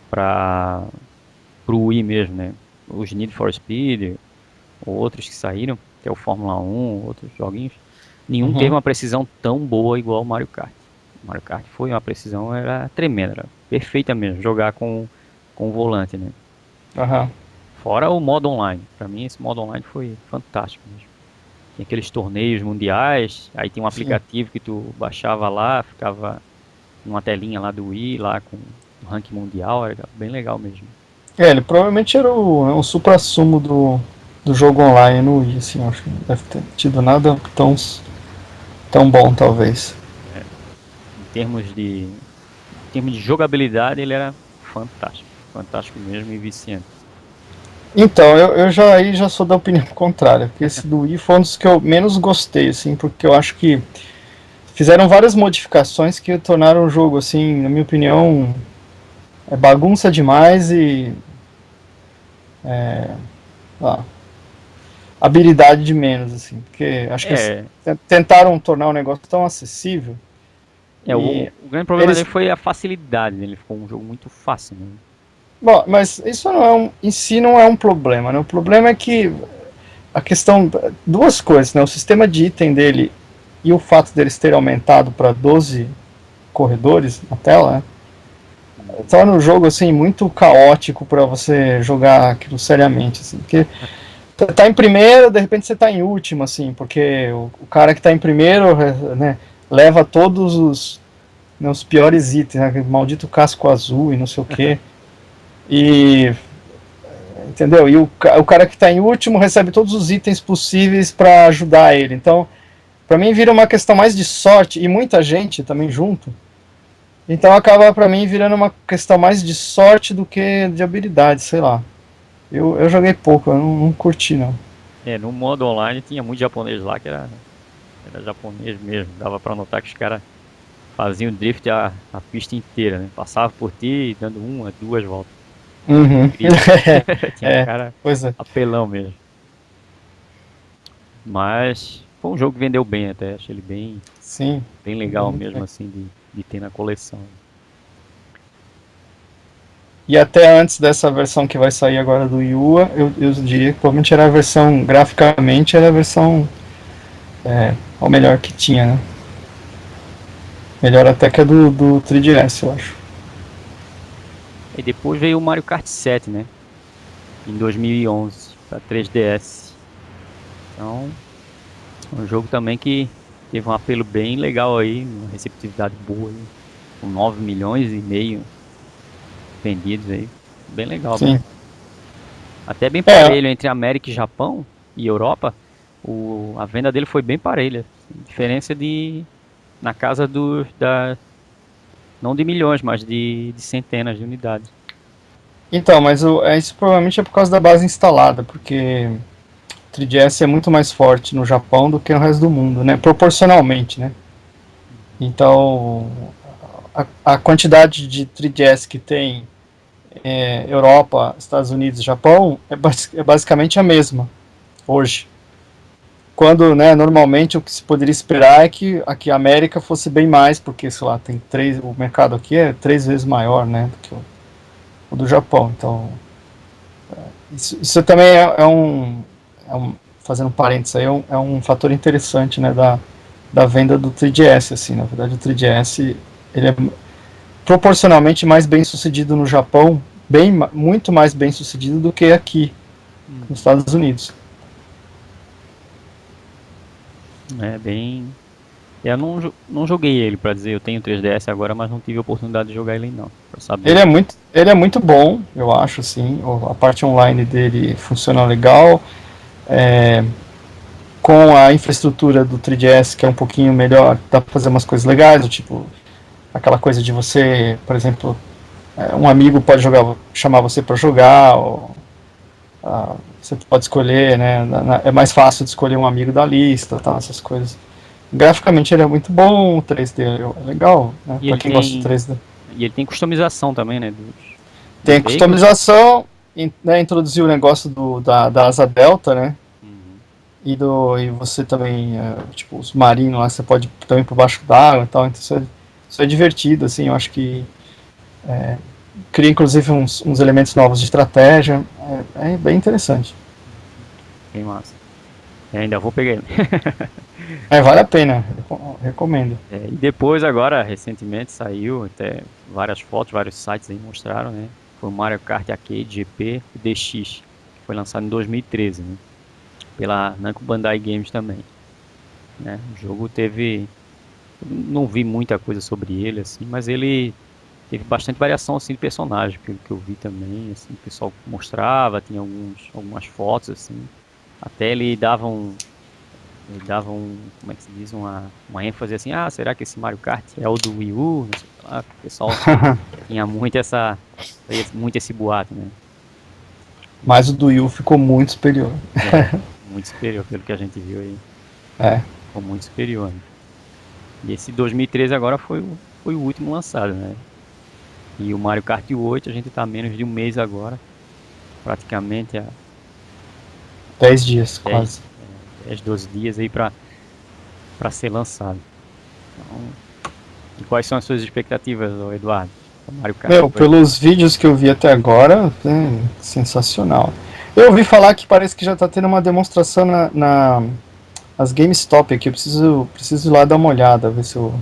pro Wii mesmo, né? Os Need for Speed, outros que saíram, que é o Fórmula 1, outros joguinhos. Nenhum teve uma precisão tão boa igual o Mario Kart. O Mario Kart foi uma precisão, era tremenda, era perfeita mesmo, jogar com o volante, né? Fora o modo online. Pra mim esse modo online foi fantástico mesmo. Tinha aqueles torneios mundiais, aí tinha um aplicativo que tu baixava lá, ficava numa telinha lá do Wii, lá com o ranking mundial, era bem legal mesmo. Ele provavelmente era o supra-sumo do jogo online no Wii, assim, acho que não deve ter tido nada tão bom, talvez. Em termos de jogabilidade, ele era fantástico mesmo e viciante. Então, eu já sou da opinião contrária, porque esse do Wii foi um dos que eu menos gostei, assim, porque eu acho que fizeram várias modificações que tornaram o jogo, assim, na minha opinião, bagunça demais e habilidade de menos, assim, porque acho que tentaram tornar o negócio tão acessível. O grande problema dele foi a facilidade, né? Ele ficou um jogo muito fácil, né? Bom, mas isso em si não é um problema, né? O problema é que a questão, duas coisas, né? O sistema de item dele e o fato deles terem aumentado para 12 corredores na tela, né, torna o jogo assim muito caótico para você jogar aquilo seriamente, assim, porque você tá em primeiro, de repente você tá em último, assim, porque o cara que tá em primeiro, né, leva todos os, né, os piores itens, né, maldito casco azul e não sei o que, e entendeu? E o cara que tá em último recebe todos os itens possíveis para ajudar ele. Então, para mim vira uma questão mais de sorte e muita gente também junto. Então acaba para mim virando uma questão mais de sorte do que de habilidade, sei lá. Eu joguei pouco, eu não curti não. No modo online tinha muito japonês lá que era japonês mesmo. Dava pra notar que os caras faziam drift a pista inteira, né? Passava por ti dando uma, duas voltas. Uhum. Incrível. Tinha É, cara pois é. apelão mesmo. Mas foi um jogo que vendeu bem até. Achei ele Sim, bem vendeu legal muito mesmo bem. assim de ter na coleção. E até antes dessa versão que vai sair agora do Yua, eu diria que provavelmente era a versão, graficamente, era a versão o melhor que tinha, né? Melhor até que a do 3DS, eu acho. E depois veio o Mario Kart 7, né? Em 2011 para 3DS. Então, um jogo também que teve um apelo bem legal aí, uma receptividade boa, aí, com 9 milhões e meio vendidos aí. Bem legal Sim. mesmo. Até bem É, parelho entre América e Japão e Europa. A venda dele foi bem parelha. Diferença na casa não de milhões, mas de centenas de unidades. então, mas isso provavelmente é por causa da base instalada, porque o 3DS é muito mais forte no Japão do que no resto do mundo, né? Proporcionalmente, né? Então, a quantidade de 3DS que tem Europa, Estados Unidos e Japão é basicamente a mesma hoje. Quando, né, normalmente o que se poderia esperar é que aqui a América fosse bem mais, porque, sei lá, tem o mercado aqui é 3 vezes maior, né, do que o do Japão. Então, isso também fazendo um parênteses aí, é um fator interessante, né, da venda do 3DS, assim, na verdade o 3DS, ele é proporcionalmente mais bem sucedido no Japão, muito mais bem sucedido do que aqui, nos Uhum. Estados Unidos. É bem. Eu não joguei ele, pra dizer, eu tenho 3DS agora, mas não tive a oportunidade de jogar ele não, pra saber. Ele é muito bom, eu acho, assim, a parte online dele funciona legal, é, com a infraestrutura do 3DS, que é um pouquinho melhor, dá pra fazer umas coisas legais, tipo, aquela coisa de você, por exemplo, um amigo pode chamar você para jogar, ou você pode escolher, né? É mais fácil de escolher um amigo da lista, tá, essas coisas. Graficamente ele é muito bom, o 3D é legal, né? E Para ele quem gosta de tem. 3D. E ele tem customização também, né? Dos Tem veículos. customização, né, introduziu o negócio da asa delta, né? Uhum. E você também, tipo, os marinhos lá, você pode também por baixo d'água e tal, então isso é divertido, assim, eu acho que cria inclusive uns elementos novos de estratégia, é bem interessante. Bem massa. Ainda vou pegar ele. Vale a pena, recomendo. E depois, agora, recentemente, saiu até várias fotos, vários sites aí mostraram, né? Foi o Mario Kart Arcade GP DX, que foi lançado em 2013, né? Pela Namco Bandai Games também, né? O jogo teve... Não vi muita coisa sobre ele, assim, mas ele teve bastante variação, assim, de personagem, pelo que eu vi também, assim, o pessoal mostrava, tinha algumas fotos, assim. Até ele dava como é que se diz, uma ênfase assim, será que esse Mario Kart é o do Wii U? Não sei o que lá. O pessoal tinha muito esse boato, né? Mas o do Yu ficou muito superior. Muito superior pelo que a gente viu aí. É, Ficou muito superior, né? E esse 2013 agora foi o último lançado, né? E o Mario Kart 8 a gente tá há menos de um mês agora, praticamente há 10 dias, 10, quase. 10 12 dias aí pra ser lançado. Então, e quais são as suas expectativas, ô Eduardo? O Mario Kart Meu, 8. pelos vídeos que eu vi até agora, sensacional. Eu ouvi falar que parece que já está tendo uma demonstração as GameStop aqui, eu preciso ir lá dar uma olhada, ver se eu,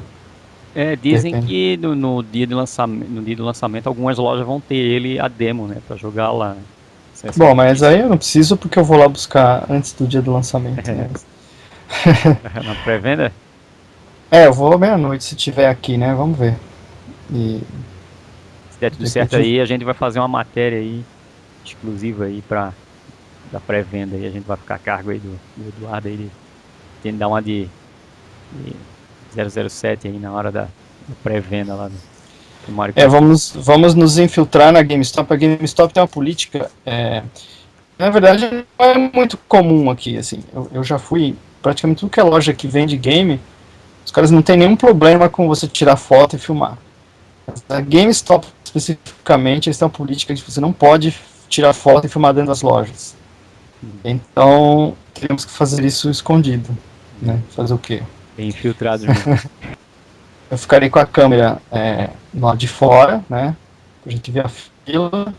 de Dizem repente. que no dia de lançamento, no dia do lançamento algumas lojas vão ter ele a demo, né, para jogar lá. Essa é a Bom, mas notícia. aí eu não preciso porque eu vou lá buscar antes do dia do lançamento, né? Na pré-venda? Eu vou meia-noite se tiver aqui, né? Vamos ver. E Se der de tudo certo repente. aí, a gente vai fazer uma matéria aí exclusiva aí para da pré-venda aí, a gente vai ficar a cargo aí do Eduardo aí de tem dar uma de 007 aí na hora da pré-venda lá do Mario Kart. Vamos nos infiltrar na GameStop. A GameStop tem uma política. Na verdade, não é muito comum aqui. Assim, eu já fui. Praticamente tudo que é loja que vende game, os caras não tem nenhum problema com você tirar foto e filmar. A GameStop, especificamente, eles têm uma política de que você não pode tirar foto e filmar dentro das lojas. Então, temos que fazer isso escondido. Né? Fazer o quê? Bem infiltrados mesmo. Eu ficarei com a câmera lá de fora, né? Pra gente ver a fila.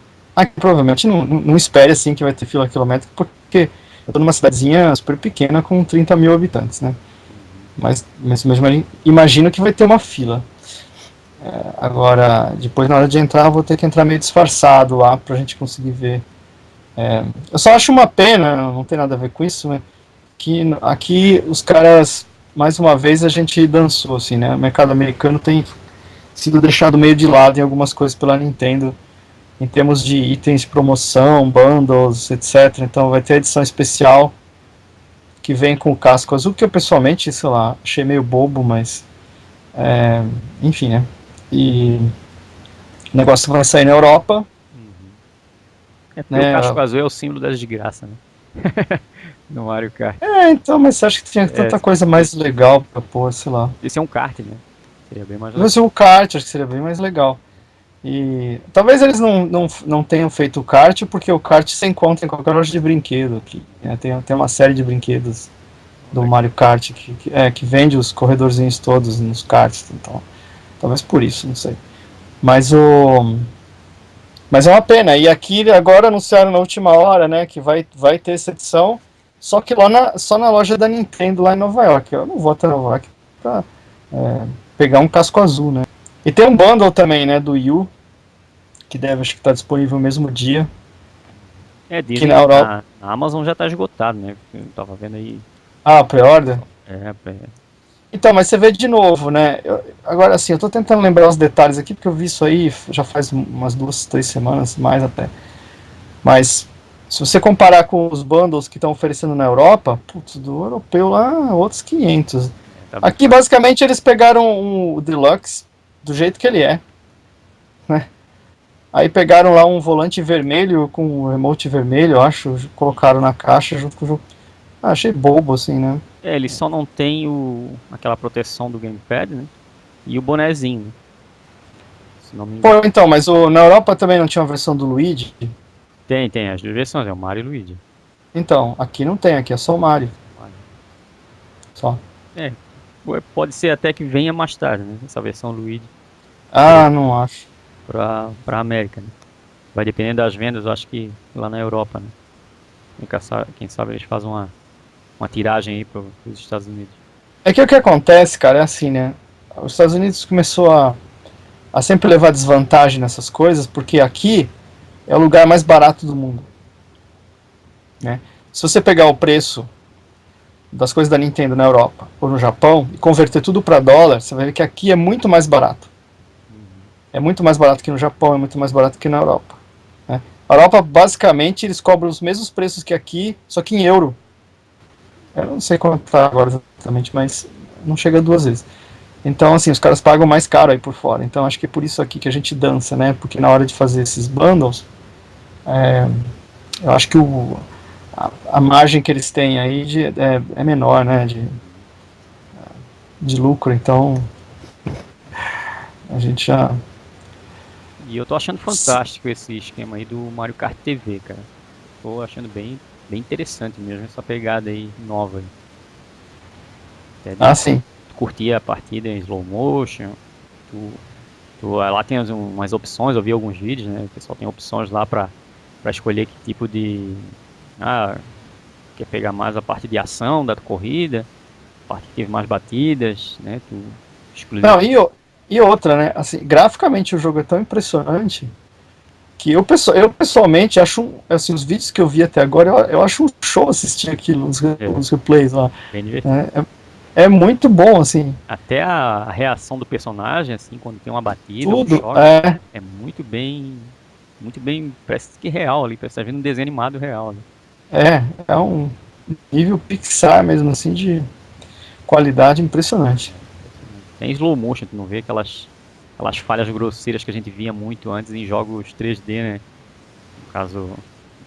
Provavelmente não espere assim que vai ter fila quilométrica, porque eu tô numa cidadezinha super pequena com 30 mil habitantes, né? Mas mesmo imagino que vai ter uma fila. Agora, depois na hora de entrar, eu vou ter que entrar meio disfarçado lá pra gente conseguir ver. Eu só acho uma pena, não tem nada a ver com isso, né? Que aqui os caras, mais uma vez, a gente dançou, assim, né? O mercado americano tem sido deixado meio de lado em algumas coisas pela Nintendo, em termos de itens de promoção, bundles, etc. Então vai ter a edição especial que vem com o casco azul, que eu pessoalmente, sei lá, achei meio bobo, mas enfim, né? E o negócio vai sair na Europa, Uhum. É porque o né? casco azul é o símbolo da desgraça, né? No Mario Kart. Então, mas você acha que tinha É, tanta coisa mais legal pra pôr, sei lá. esse é um kart, né? Seria bem mais legal. Talvez o kart, acho que seria bem mais legal. E talvez eles não tenham feito o kart, porque o kart se encontra em qualquer loja de brinquedo aqui. Né? Tem uma série de brinquedos do Olha, Mario Kart que vende os corredorzinhos todos nos karts. Então, talvez por isso, não sei. Mas mas é uma pena. E aqui agora anunciaram na última hora, né, que vai ter essa edição, só que só na loja da Nintendo lá em Nova York. Eu não vou até Nova York pra pegar um casco azul, né? E tem um bundle também, né, do Wii U, que deve, acho que tá disponível no mesmo dia. Que dizem na que Europa. na Amazon já tá esgotado, né? Eu tava vendo aí. Ah, pré-order? É, Então, mas você vê de novo, né? Agora, assim, eu tô tentando lembrar os detalhes aqui, porque eu vi isso aí já faz umas 2, 3 semanas, mais até. Mas, se você comparar com os bundles que estão oferecendo na Europa, putz, do europeu lá, outros 500. tá bem Aqui, caro. basicamente, eles pegaram o Deluxe do jeito que ele é, né? Aí pegaram lá um volante vermelho com um remote vermelho, eu acho, colocaram na caixa junto com o jogo. Achei bobo, assim, né? Ele só não tem aquela proteção do gamepad, né? E o bonezinho, né? Se não me Pô, engano. então, mas na Europa também não tinha uma versão do Luigi? Tem as duas versões, é o Mario e o Luigi. Então, aqui não tem, aqui é só o Mario, só. É, pode ser até que venha mais tarde, né? Essa versão Luigi Ah, não acho. pra América, né? Vai dependendo das vendas, eu acho que lá na Europa, né? Quem sabe eles fazem uma tiragem aí pros Estados Unidos. É que o que acontece, cara, é assim, né? Os Estados Unidos começou a sempre levar desvantagem nessas coisas, porque aqui é o lugar mais barato do mundo, né? Se você pegar o preço das coisas da Nintendo na Europa ou no Japão e converter tudo para dólar, você vai ver que aqui é muito mais barato. É muito mais barato que no Japão, é muito mais barato que na Europa. Né? A Europa, basicamente, eles cobram os mesmos preços que aqui, só que em euro. Eu não sei quanto está agora exatamente, mas não chega 2 vezes. Então, assim, os caras pagam mais caro aí por fora. Então, acho que é por isso aqui que a gente dança, né? Porque na hora de fazer esses bundles, eu acho que a margem que eles têm aí é menor, né? De lucro. Então, a gente já. E eu tô achando fantástico esse esquema aí do Mario Kart TV, cara. Tô achando bem interessante mesmo essa pegada aí nova aí. Até Ah, de sim. curtir a partida em slow motion. Tu, lá tem umas opções, eu vi alguns vídeos, né? O pessoal tem opções lá pra escolher que tipo de. Ah, quer pegar mais a parte de ação da corrida, a parte que teve mais batidas, né? Tu Não, exclusivo. e outra, né? Assim, graficamente o jogo é tão impressionante que eu pessoalmente acho, assim, os vídeos que eu vi até agora, eu acho um show assistir aquilo, É, os replays lá. bem divertido. Né? É muito bom, assim, Até a reação do personagem, assim, quando tem uma batida, um tudo. choque, é muito bem, parece que real ali, parece que tá vendo um desenho animado real ali. É um nível Pixar mesmo, assim, de qualidade impressionante. É impressionante. Tem slow motion, tu não vê aquelas falhas grosseiras que a gente via muito antes em jogos 3D, né? No caso,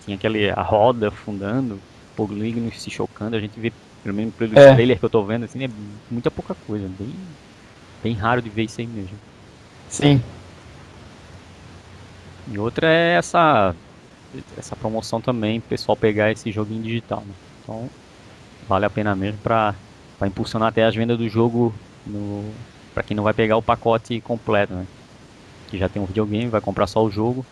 tinha a roda afundando, polígonos se chocando, a gente vê, pelo menos pelos É, trailers que eu tô vendo, assim, é muita pouca coisa, bem raro de ver isso aí mesmo. sim. E outra é essa promoção também, o pessoal pegar esse joguinho digital, né? Então, vale a pena mesmo para impulsionar até as vendas do jogo no para quem não vai pegar o pacote completo, né? Que já tem um videogame, vai comprar só o jogo.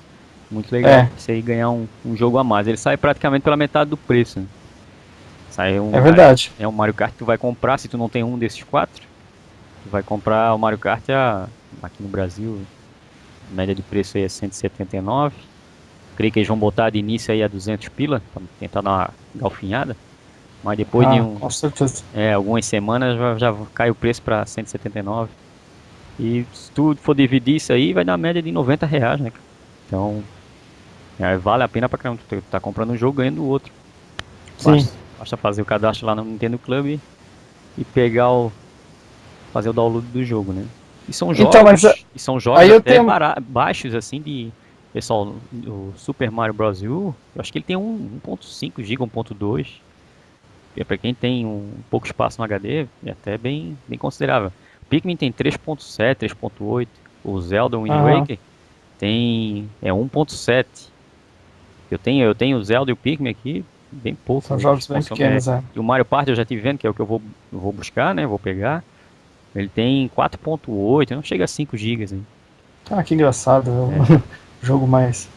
Muito legal É, você ir ganhar um jogo a mais. Ele sai praticamente pela metade do preço, né? Sai é um, verdade. é um Mario Kart que tu vai comprar, se tu não tem um desses quatro, tu vai comprar o Mario Kart aqui no Brasil, a média de preço aí é 179. Creio que eles vão botar de início aí a 200 pila, pra tentar dar uma galfinhada. Mas depois de Ah, com certeza. algumas semanas já cai o preço para 179. E se tu for dividir isso aí, vai dar uma média de R$ 90, né? Então, vale a pena pra caramba. Tu tá comprando um jogo ganhando o outro. Sim. Basta fazer o cadastro lá no Nintendo Club e fazer o download do jogo, né? Então, mas E são jogos aí eu até tenho. baixos, assim, de. Pessoal, o Super Mario Bros. U, eu acho que ele tem um 1.5 GB, 1.2. E pra quem tem um pouco espaço no HD, é até bem considerável. O Pikmin tem 3.7, 3.8. O Zelda Wind Aham, Waker tem 1.7. Eu tenho o Zelda e o Pikmin aqui, bem pouco. são Eles jogos bem consomem, pequenos, é. e o Mario Party eu já tive vendo, que é o que eu vou buscar, né? Vou pegar. Ele tem 4.8, não chega a 5 gigas, hein? Ah, que engraçado. É. Jogo mais.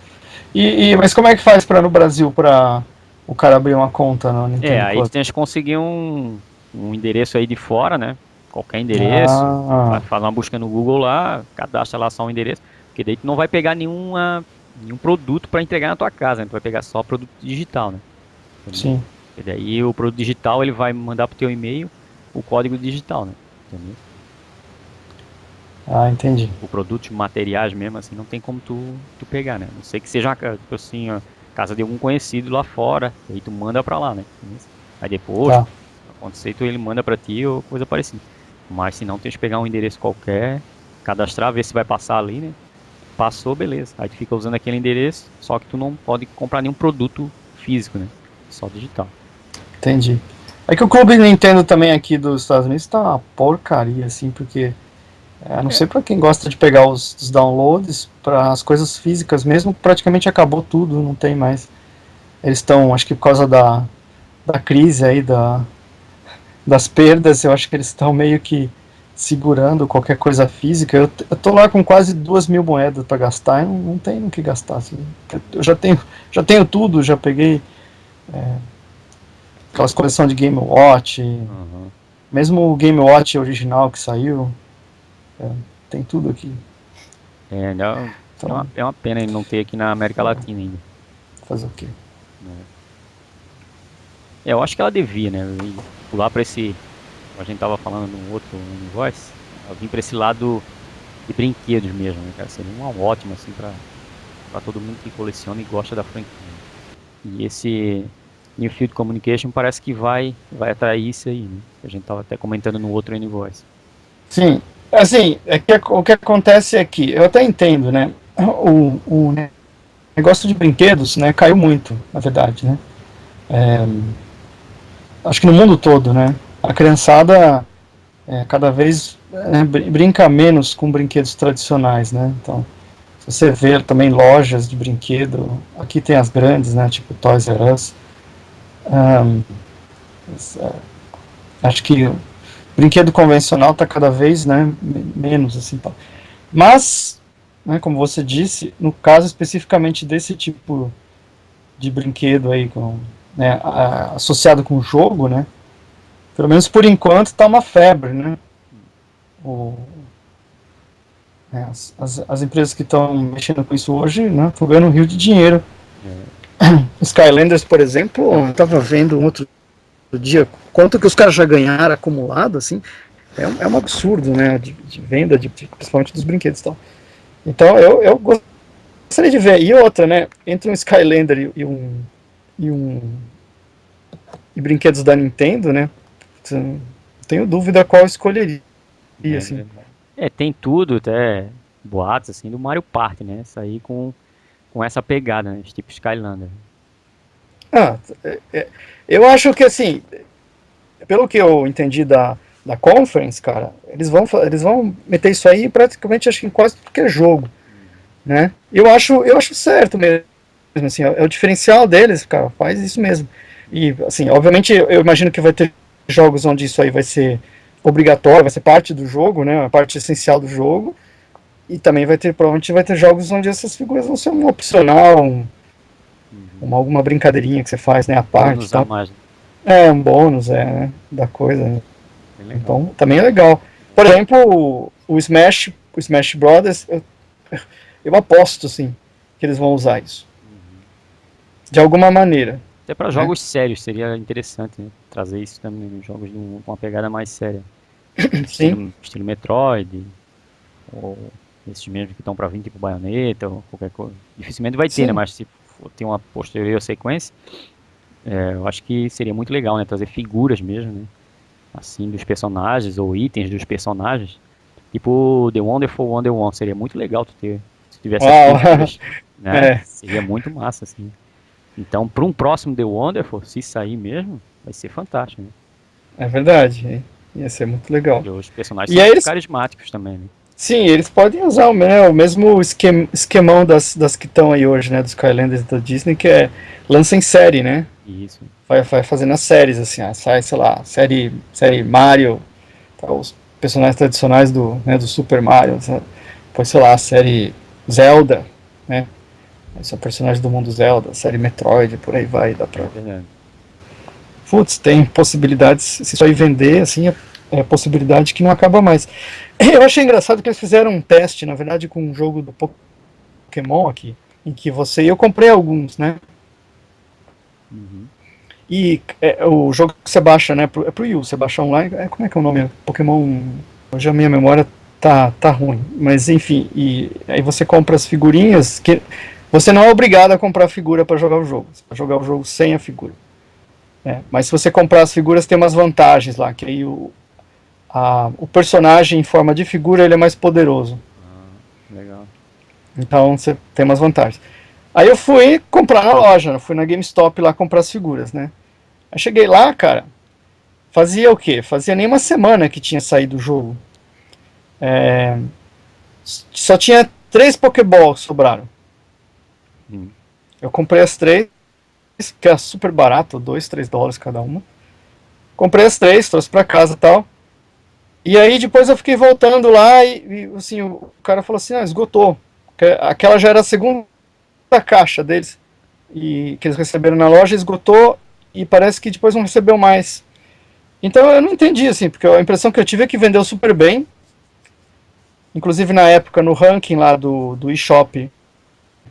Mas como é que faz para no Brasil para o cara abrir uma conta no Nintendo Aí tu Club? tens que conseguir um endereço aí de fora, né? Qualquer endereço. Ah, Faz uma busca no Google lá, cadastra lá só um endereço. Porque daí tu não vai pegar nenhum produto para entregar na tua casa, né? Tu vai pegar só produto digital, né? Entendeu? sim. E daí o produto digital ele vai mandar pro teu e-mail o código digital, né? Entendeu? Ah, entendi. O produto materiais mesmo, assim, não tem como tu pegar, né? Não sei que seja, tipo assim, a casa de algum conhecido lá fora, e aí tu manda pra lá, né? Aí depois, Tá. acontecer, ele manda pra ti ou coisa parecida. Mas se não, tem que pegar um endereço qualquer, cadastrar, ver se vai passar ali, né? Passou, beleza. Aí tu fica usando aquele endereço, só que tu não pode comprar nenhum produto físico, né? Só digital. Entendi. É que o Clube Nintendo também aqui dos Estados Unidos tá uma porcaria, assim, porque a não É, ser para quem gosta de pegar os downloads, para as coisas físicas mesmo, praticamente acabou tudo, não tem mais. Eles estão, acho que por causa da crise aí, das perdas, eu acho que eles estão meio que segurando qualquer coisa física. Eu tô lá com quase 2.000 moedas para gastar e não tenho o que gastar. Assim. Eu já tenho tudo, já peguei aquelas coleções de Game Watch, uhum. mesmo o Game Watch original que saiu, tem tudo aqui. Não, Então, é uma pena ele não ter aqui na América Latina ainda, fazer o quê? né? Eu acho que ela devia, né? Pular pra esse. Como a gente tava falando no outro Voice, ela vir pra esse lado de brinquedos mesmo, né, cara? Seria uma ótima, assim, pra todo mundo que coleciona e gosta da franquia. E esse New Field Communication parece que vai atrair isso aí, né? A gente tava até comentando no outro N-Voice. Sim, assim, o que acontece é que, eu até entendo, né, o negócio de brinquedos, né, caiu muito, na verdade, né, acho que no mundo todo, né, a criançada cada vez brinca menos com brinquedos tradicionais, né, então, se você vê também lojas de brinquedo, aqui tem as grandes, né, tipo Toys R Us, um, acho que o brinquedo convencional está cada vez, né, menos, assim, mas, né, como você disse, no caso especificamente desse tipo de brinquedo aí, né, associado com o jogo, né? Pelo menos por enquanto está uma febre, né? O, né, as empresas que estão mexendo com isso hoje, né, estão ganhando um rio de dinheiro. É, Skylanders, por exemplo, eu estava vendo um outro dia quanto que os caras já ganharam acumulado, assim, é um absurdo, né, de venda, principalmente dos brinquedos e tal. Então eu gostaria de ver. E outra, né, entre um Skylander e um e brinquedos da Nintendo, né, tenho dúvida qual eu escolheria, assim. verdade. Tem tudo, até boatos assim do Mario Party, né? Sair com essa pegada, né? Tipo Skylander. Ah, eu acho que, assim, pelo que eu entendi da Conference, cara, eles vão meter isso aí praticamente, acho que em quase tudo que é jogo, né? Eu acho certo mesmo, assim, é o diferencial deles, cara, faz isso mesmo. E, assim, obviamente, eu imagino que vai ter jogos onde isso aí vai ser obrigatório, vai ser parte do jogo, né? A parte essencial do jogo. E também provavelmente vai ter jogos onde essas figuras vão ser um opcional, Uhum. alguma brincadeirinha que você faz, né, à parte e Bônus a tal. mais, né? É, um bônus, né, da coisa, né? Bem legal. Então, também é legal. Por exemplo, o Smash Brothers, eu aposto, sim, que eles vão usar isso. Uhum. De alguma maneira, Até para né? jogos sérios seria interessante, né? Trazer isso também nos jogos com uma pegada mais séria. Sim, Estilo Metroid, ou esses mesmos que estão para vir, tipo Bayonetta, ou qualquer coisa. Dificilmente vai ter, né? sim. Mas se for ter uma posterior sequência, eu acho que seria muito legal, né? Trazer figuras mesmo, né? Assim, dos personagens, ou itens dos personagens. Tipo The Wonderful 101, seria muito legal tu ter, se tivesse as Uau, figuras, né? é, Seria muito massa, assim. Então, para um próximo The Wonderful, se sair mesmo, vai ser fantástico, né? é verdade. Ia ser muito legal. E os personagens E são aí muito eles, carismáticos também, né? sim, eles podem usar o mesmo esquemão das que estão aí hoje, né, dos Skylanders da Disney, que é lança em série, né? Isso. Vai fazendo as séries, assim, sai, sei lá, série Mario, tá, os personagens tradicionais do Super Mario, sabe? Depois, sei lá, a série Zelda, né? São personagens do mundo Zelda, série Metroid, por aí vai, dá pra. É verdade. Putz, tem possibilidades, se isso aí vender, assim, é possibilidade que não acaba mais. Eu achei engraçado que eles fizeram um teste, na verdade, com um jogo do Pokémon aqui, em que eu comprei alguns, né? Uhum. E o jogo que você baixa, né? É pro Wii U, você baixa online. Como é que é o nome? Pokémon. Hoje a minha memória tá ruim. Mas enfim, e aí você compra as figurinhas. Que você não é obrigado a comprar a figura para jogar o jogo. Você pode jogar o jogo sem a figura. Né? Mas se você comprar as figuras, tem umas vantagens lá. Que aí o personagem em forma de figura ele é mais poderoso. Ah, legal. Então você tem umas vantagens. Aí eu fui comprar na loja, fui na GameStop lá comprar as figuras, né? Aí cheguei lá, cara, fazia o quê? Fazia nem uma semana que tinha saído o jogo. É, só tinha 3 Pokéballs sobraram. Hum. Eu comprei as 3, que é super barato, 2, 3 dólares cada uma. Comprei as 3, trouxe pra casa e tal. E aí depois eu fiquei voltando lá e assim, o cara falou assim, esgotou. Aquela já era a segunda caixa deles. E que eles receberam na loja, esgotou e parece que depois não recebeu mais. Então eu não entendi, assim, porque a impressão que eu tive é que vendeu super bem. Inclusive na época, no ranking lá do eShop,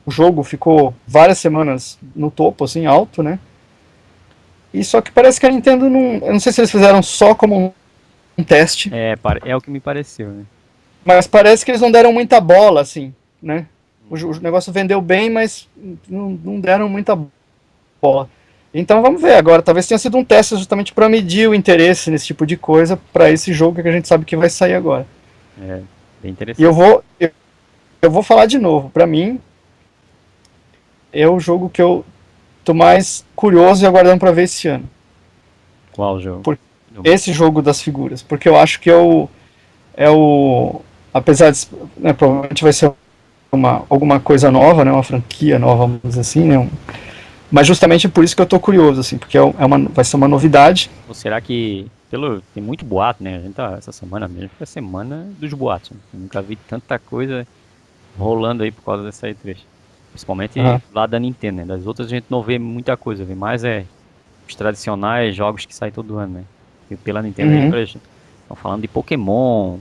o jogo ficou várias semanas no topo, assim, alto, né? E só que parece que a Nintendo não. Eu não sei se eles fizeram só como um teste, É o que me pareceu, né? mas parece que eles não deram muita bola, assim, né? O Uhum. negócio vendeu bem, mas não deram muita bola. Então vamos ver agora. Talvez tenha sido um teste justamente para medir o interesse nesse tipo de coisa para esse jogo que a gente sabe que vai sair agora. É, bem E eu interessante. vou, eu vou falar de novo. Para mim, é o jogo que eu tô mais curioso e aguardando para ver esse ano. Qual jogo? Por esse jogo das figuras. Porque eu acho que é o. Apesar de. Né, provavelmente vai ser alguma coisa nova, né, uma franquia nova, vamos dizer assim, né, mas justamente por isso que eu tô curioso, assim, porque vai ser uma novidade. Ou será que, tem muito boato, né? A gente tá, essa semana mesmo foi a semana dos boatos, né? Eu nunca vi tanta coisa rolando aí por causa dessa E3. Principalmente Uhum. lá da Nintendo, né? Das outras a gente não vê muita coisa, vê mais os tradicionais jogos que saem todo ano, né? E pela Nintendo aí, Uhum. por exemplo, estão falando de Pokémon,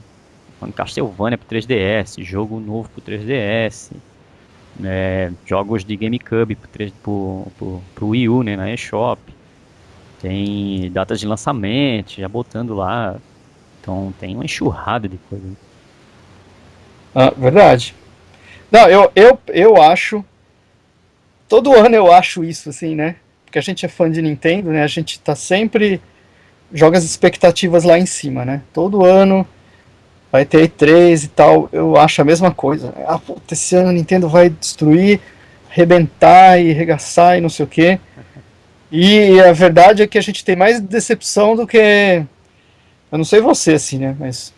falando de Castlevania pro 3DS, jogo novo pro 3DS, jogos de GameCube pro Wii U, né, na eShop. Tem datas de lançamento, já botando lá. Então tem uma enxurrada de coisa. Ah, verdade. Não, eu acho. Todo ano eu acho isso, assim, né? Porque a gente é fã de Nintendo, né? A gente tá sempre. Joga as expectativas lá em cima, né? Todo ano vai ter E3 e tal. Eu acho a mesma coisa. Ah, puta, esse ano a Nintendo vai destruir, arrebentar e arregaçar e não sei o quê. E a verdade é que a gente tem mais decepção do que. Eu não sei você, assim, né? Mas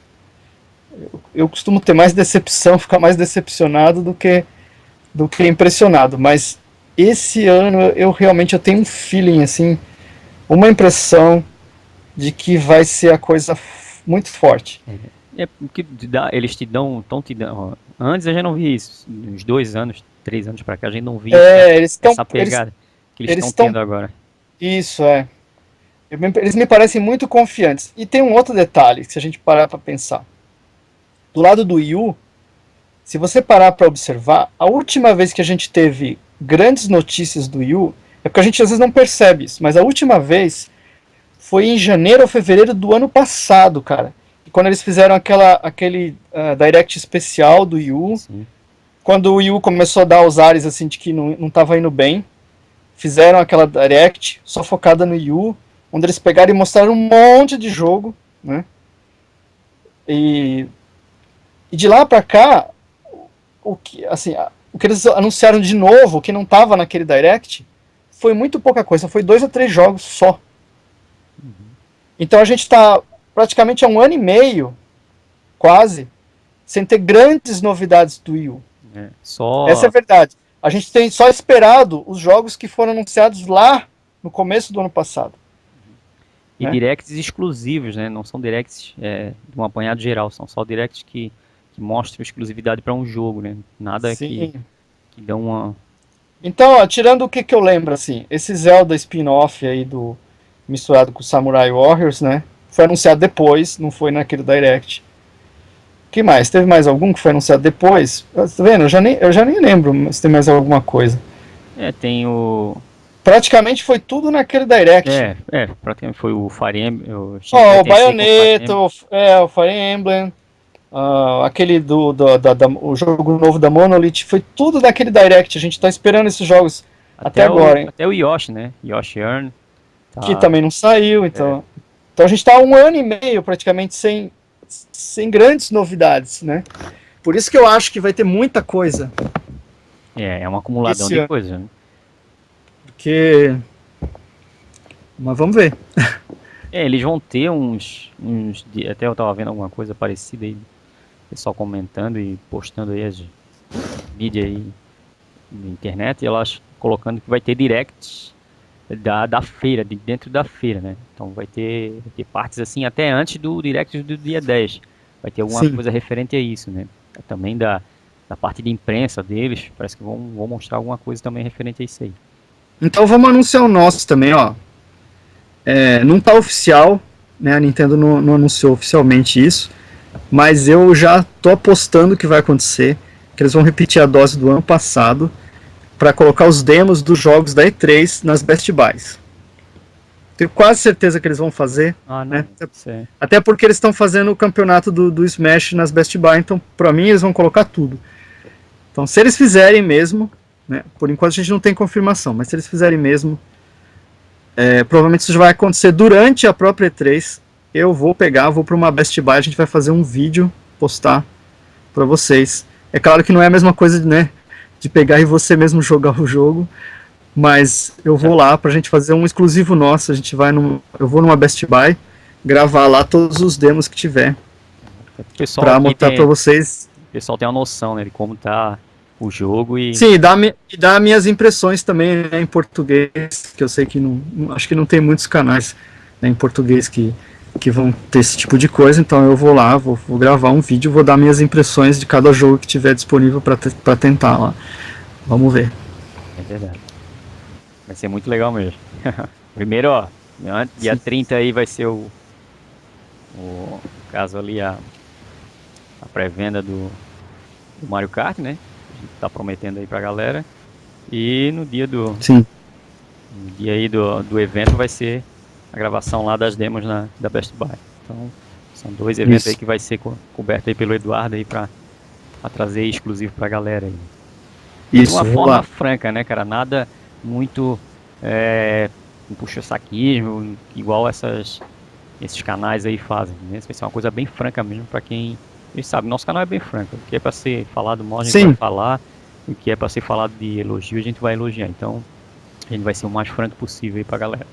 eu costumo ter mais decepção, ficar mais decepcionado do que impressionado. Mas esse ano eu realmente eu tenho um feeling, assim, uma impressão de que vai ser a coisa muito forte. É porque eles te dão, estão te dando. Antes eu já não vi isso. Uns 2 anos, 3 anos pra cá, a gente não via É, essa pegada que eles eles estão estão, tendo agora. isso é. Eles me parecem muito confiantes. E tem um outro detalhe, se a gente parar para pensar. Do lado do Wii U, se você parar para observar, a última vez que a gente teve grandes notícias do Wii U, é porque a gente às vezes não percebe isso, mas a última vez foi em janeiro ou fevereiro do ano passado, cara. Quando eles fizeram aquele Direct especial do Wii U, Sim. quando o Wii U começou a dar os ares assim de que não estava indo bem, fizeram aquela Direct só focada no Wii U, onde eles pegaram e mostraram um monte de jogo, né? E, e de lá pra cá, o que, assim, o que eles anunciaram de novo, que não estava naquele Direct, foi muito pouca coisa, foi 2 ou 3 jogos só. Então a gente está praticamente há um ano e meio, quase, sem ter grandes novidades do Wii U. Essa é a Só. verdade. A gente tem só esperado os jogos que foram anunciados lá no começo do ano passado. E Né? directs exclusivos, né? Não são directs de um apanhado geral, são só directs que mostram exclusividade para um jogo, né? Nada Sim. que dão uma. Então, ó, tirando o que eu lembro, assim, esse Zelda spin-off aí do misturado com Samurai Warriors, né? Foi anunciado depois, não foi naquele Direct. Que mais? Teve mais algum que foi anunciado depois? Tá vendo? Eu já nem lembro se tem mais alguma coisa. Tem o. Praticamente foi tudo naquele Direct. Praticamente foi o Fire Emblem, o Shin Ó, o Megami Tensei com o Fire Bayonetta, Emblem. o Fire Emblem, aquele o jogo novo da Monolith, foi tudo daquele Direct. A gente tá esperando esses jogos até agora, hein? Até o Yoshi, né? Yoshi Earn. Que Tá. também não saiu, É, então a gente tá há um ano e meio praticamente sem grandes novidades, né? Por isso que eu acho que vai ter muita coisa é um acumuladão esse de ano, coisas, né? porque mas vamos ver. Eles vão ter até eu tava vendo alguma coisa parecida aí, pessoal comentando e postando aí as mídias aí na internet, e elas colocando que vai ter directs da feira, de dentro da feira, né? Então vai ter partes assim até antes do direct do dia 10. Vai ter alguma Sim. coisa referente a isso, né? Também da parte de imprensa deles, parece que vão mostrar alguma coisa também referente a isso aí. Então vamos anunciar o nosso também, ó. Não tá oficial, né? A Nintendo não anunciou oficialmente isso, mas eu já tô apostando que vai acontecer, que eles vão repetir a dose do ano passado para colocar os demos dos jogos da E3 nas Best Buys. Tenho quase certeza que eles vão fazer, Ah, não, né? isso é. Até porque eles estão fazendo o campeonato do Smash nas Best Buy, então para mim eles vão colocar tudo. Então se eles fizerem mesmo, né? Por enquanto a gente não tem confirmação, mas se eles fizerem mesmo, provavelmente isso já vai acontecer durante a própria E3. Eu vou para uma Best Buy, a gente vai fazer um vídeo, postar para vocês. É claro que não é a mesma coisa, né, de pegar e você mesmo jogar o jogo, mas eu vou lá pra gente fazer um exclusivo nosso. Eu vou numa Best Buy, gravar lá todos os demos que tiver, O pessoal pra aqui mostrar pra vocês. o pessoal tem uma noção, né, de como tá o jogo e Sim, e dá minhas impressões também, né, em português, que eu sei que acho que não tem muitos canais, né, em português que vão ter esse tipo de coisa. Então eu vou lá, vou gravar um vídeo, vou dar minhas impressões de cada jogo que tiver disponível pra tentar lá. Vamos ver. é verdade. Vai ser muito legal mesmo. Primeiro, ó, dia Sim. 30 aí vai ser o caso ali, a pré-venda do Mario Kart, né? A gente tá prometendo aí pra galera. E Sim. no dia aí do evento vai ser a gravação lá das demos da Best Buy. Então, são dois eventos aí Isso. que vai ser coberto aí pelo Eduardo aí pra trazer exclusivo pra galera aí. E de uma Isso, vou forma lá. franca, né, cara? Nada muito é, um puxa-saquismo, igual esses canais aí fazem, né? Isso vai ser uma coisa bem franca mesmo pra quem... Eles sabem, nosso canal é bem franco. O que é pra ser falado mal, a gente vai Sim, falar. O que é pra ser falado de elogio, a gente vai elogiar. Então, a gente vai ser o mais franco possível aí pra galera.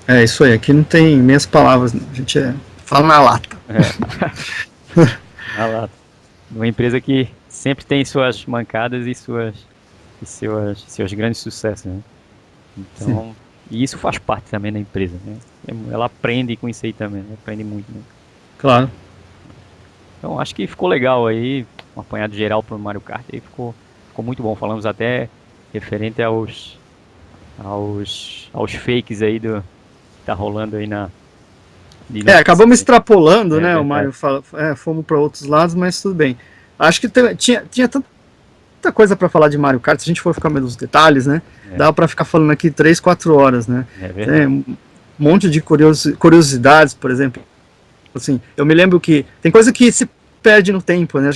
é isso aí. Aqui não tem meias palavras, não. A gente fala na lata. É, na lata. Uma empresa que sempre tem suas mancadas seus grandes sucessos, né? Sim, Então, e isso faz parte também da empresa, né? Ela aprende com isso aí também, né? Aprende muito, né? claro. Então, acho que ficou legal aí, um apanhado geral pro Mario Kart aí, ficou muito bom. Falamos até referente aos fakes aí que tá rolando aí de notícia. Acabamos extrapolando, É né? O verdade. Mário fala, fomos para outros lados, mas tudo bem. Acho que tinha tanta coisa para falar de Mario Kart, se a gente for ficar nos detalhes, né? É, Dá para ficar falando aqui 3, 4 horas, né? é Tem verdade. um monte de curiosidades, por exemplo. Assim, eu me lembro que tem coisa que se perde no tempo, né?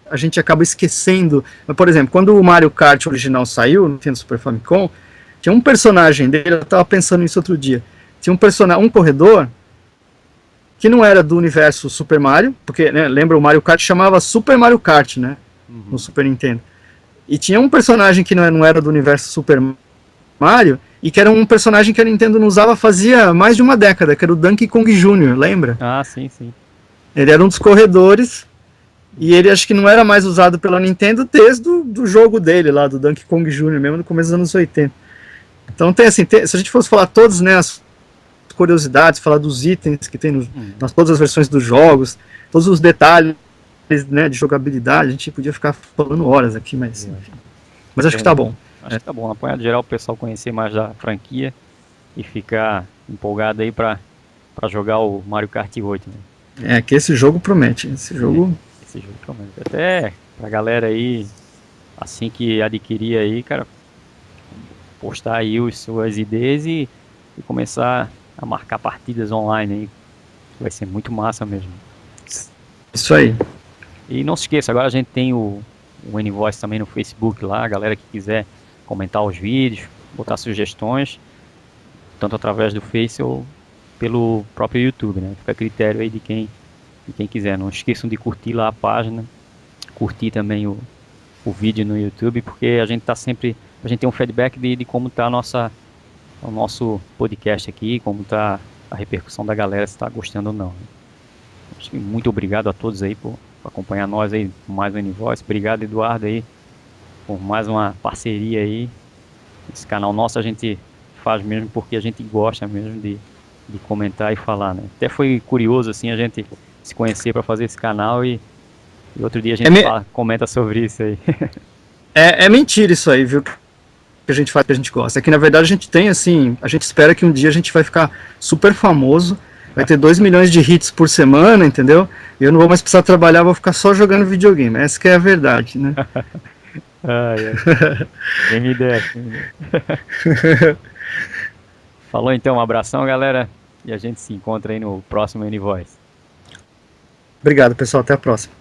A gente acaba esquecendo. Mas, por exemplo, quando o Mario Kart original saiu, no Nintendo Super Famicom, tinha um personagem dele, eu estava pensando nisso outro dia. Tinha um corredor que não era do universo Super Mario, porque, né, lembra, o Mario Kart chamava Super Mario Kart, né, no Uhum. Super Nintendo. E tinha um personagem que não era do universo Super Mario, e que era um personagem que a Nintendo não usava fazia mais de uma década, que era o Donkey Kong Jr., lembra? Ah, sim, sim. Ele era um dos corredores, e ele acho que não era mais usado pela Nintendo desde do jogo dele lá, do Donkey Kong Jr., mesmo no começo dos anos 80. Então tem assim, se a gente fosse falar todos, né, as curiosidades, falar dos itens que tem Uhum. nas todas as versões dos jogos, todos os detalhes, né, de jogabilidade, a gente podia ficar falando horas aqui, mas Boa. enfim. Mas acho que tá bom. Acho que tá bom. Apanhado geral, o pessoal conhecer mais da franquia e ficar empolgado aí pra jogar o Mario Kart 8, né? Que esse jogo promete. Esse É, jogo. esse jogo promete. Até pra galera aí, assim que adquirir aí, cara, postar aí suas ideias e começar a marcar partidas online aí. Vai ser muito massa mesmo. Isso aí. E não se esqueça, agora a gente tem o N-Voice também no Facebook lá, a galera que quiser comentar os vídeos, botar sugestões, tanto através do Face ou pelo próprio YouTube, né? Fica a critério aí de quem quiser. Não esqueçam de curtir lá a página, curtir também o vídeo no YouTube, porque a gente tem um feedback de como tá o nosso podcast aqui, como tá a repercussão da galera, se tá gostando ou não, né? Acho que muito obrigado a todos aí por acompanhar nós aí, mais um N-Voice. Obrigado, Eduardo, aí, por mais uma parceria aí. Esse canal nosso a gente faz mesmo porque a gente gosta mesmo de comentar e falar, né? Até foi curioso, assim, a gente se conhecer para fazer esse canal e outro dia a É, gente comenta sobre isso aí. é mentira isso aí, viu? Que a gente faz, que a gente gosta. É que na verdade a gente tem assim, a gente espera que um dia a gente vai ficar super famoso, vai ter 2 milhões de hits por semana, entendeu? E eu não vou mais precisar trabalhar, vou ficar só jogando videogame. Essa que é a verdade, né? Ai, ai. Quem me dera, quem me dera. Falou então, um abração, galera. E a gente se encontra aí no próximo N-Voice. Obrigado, pessoal. Até a próxima.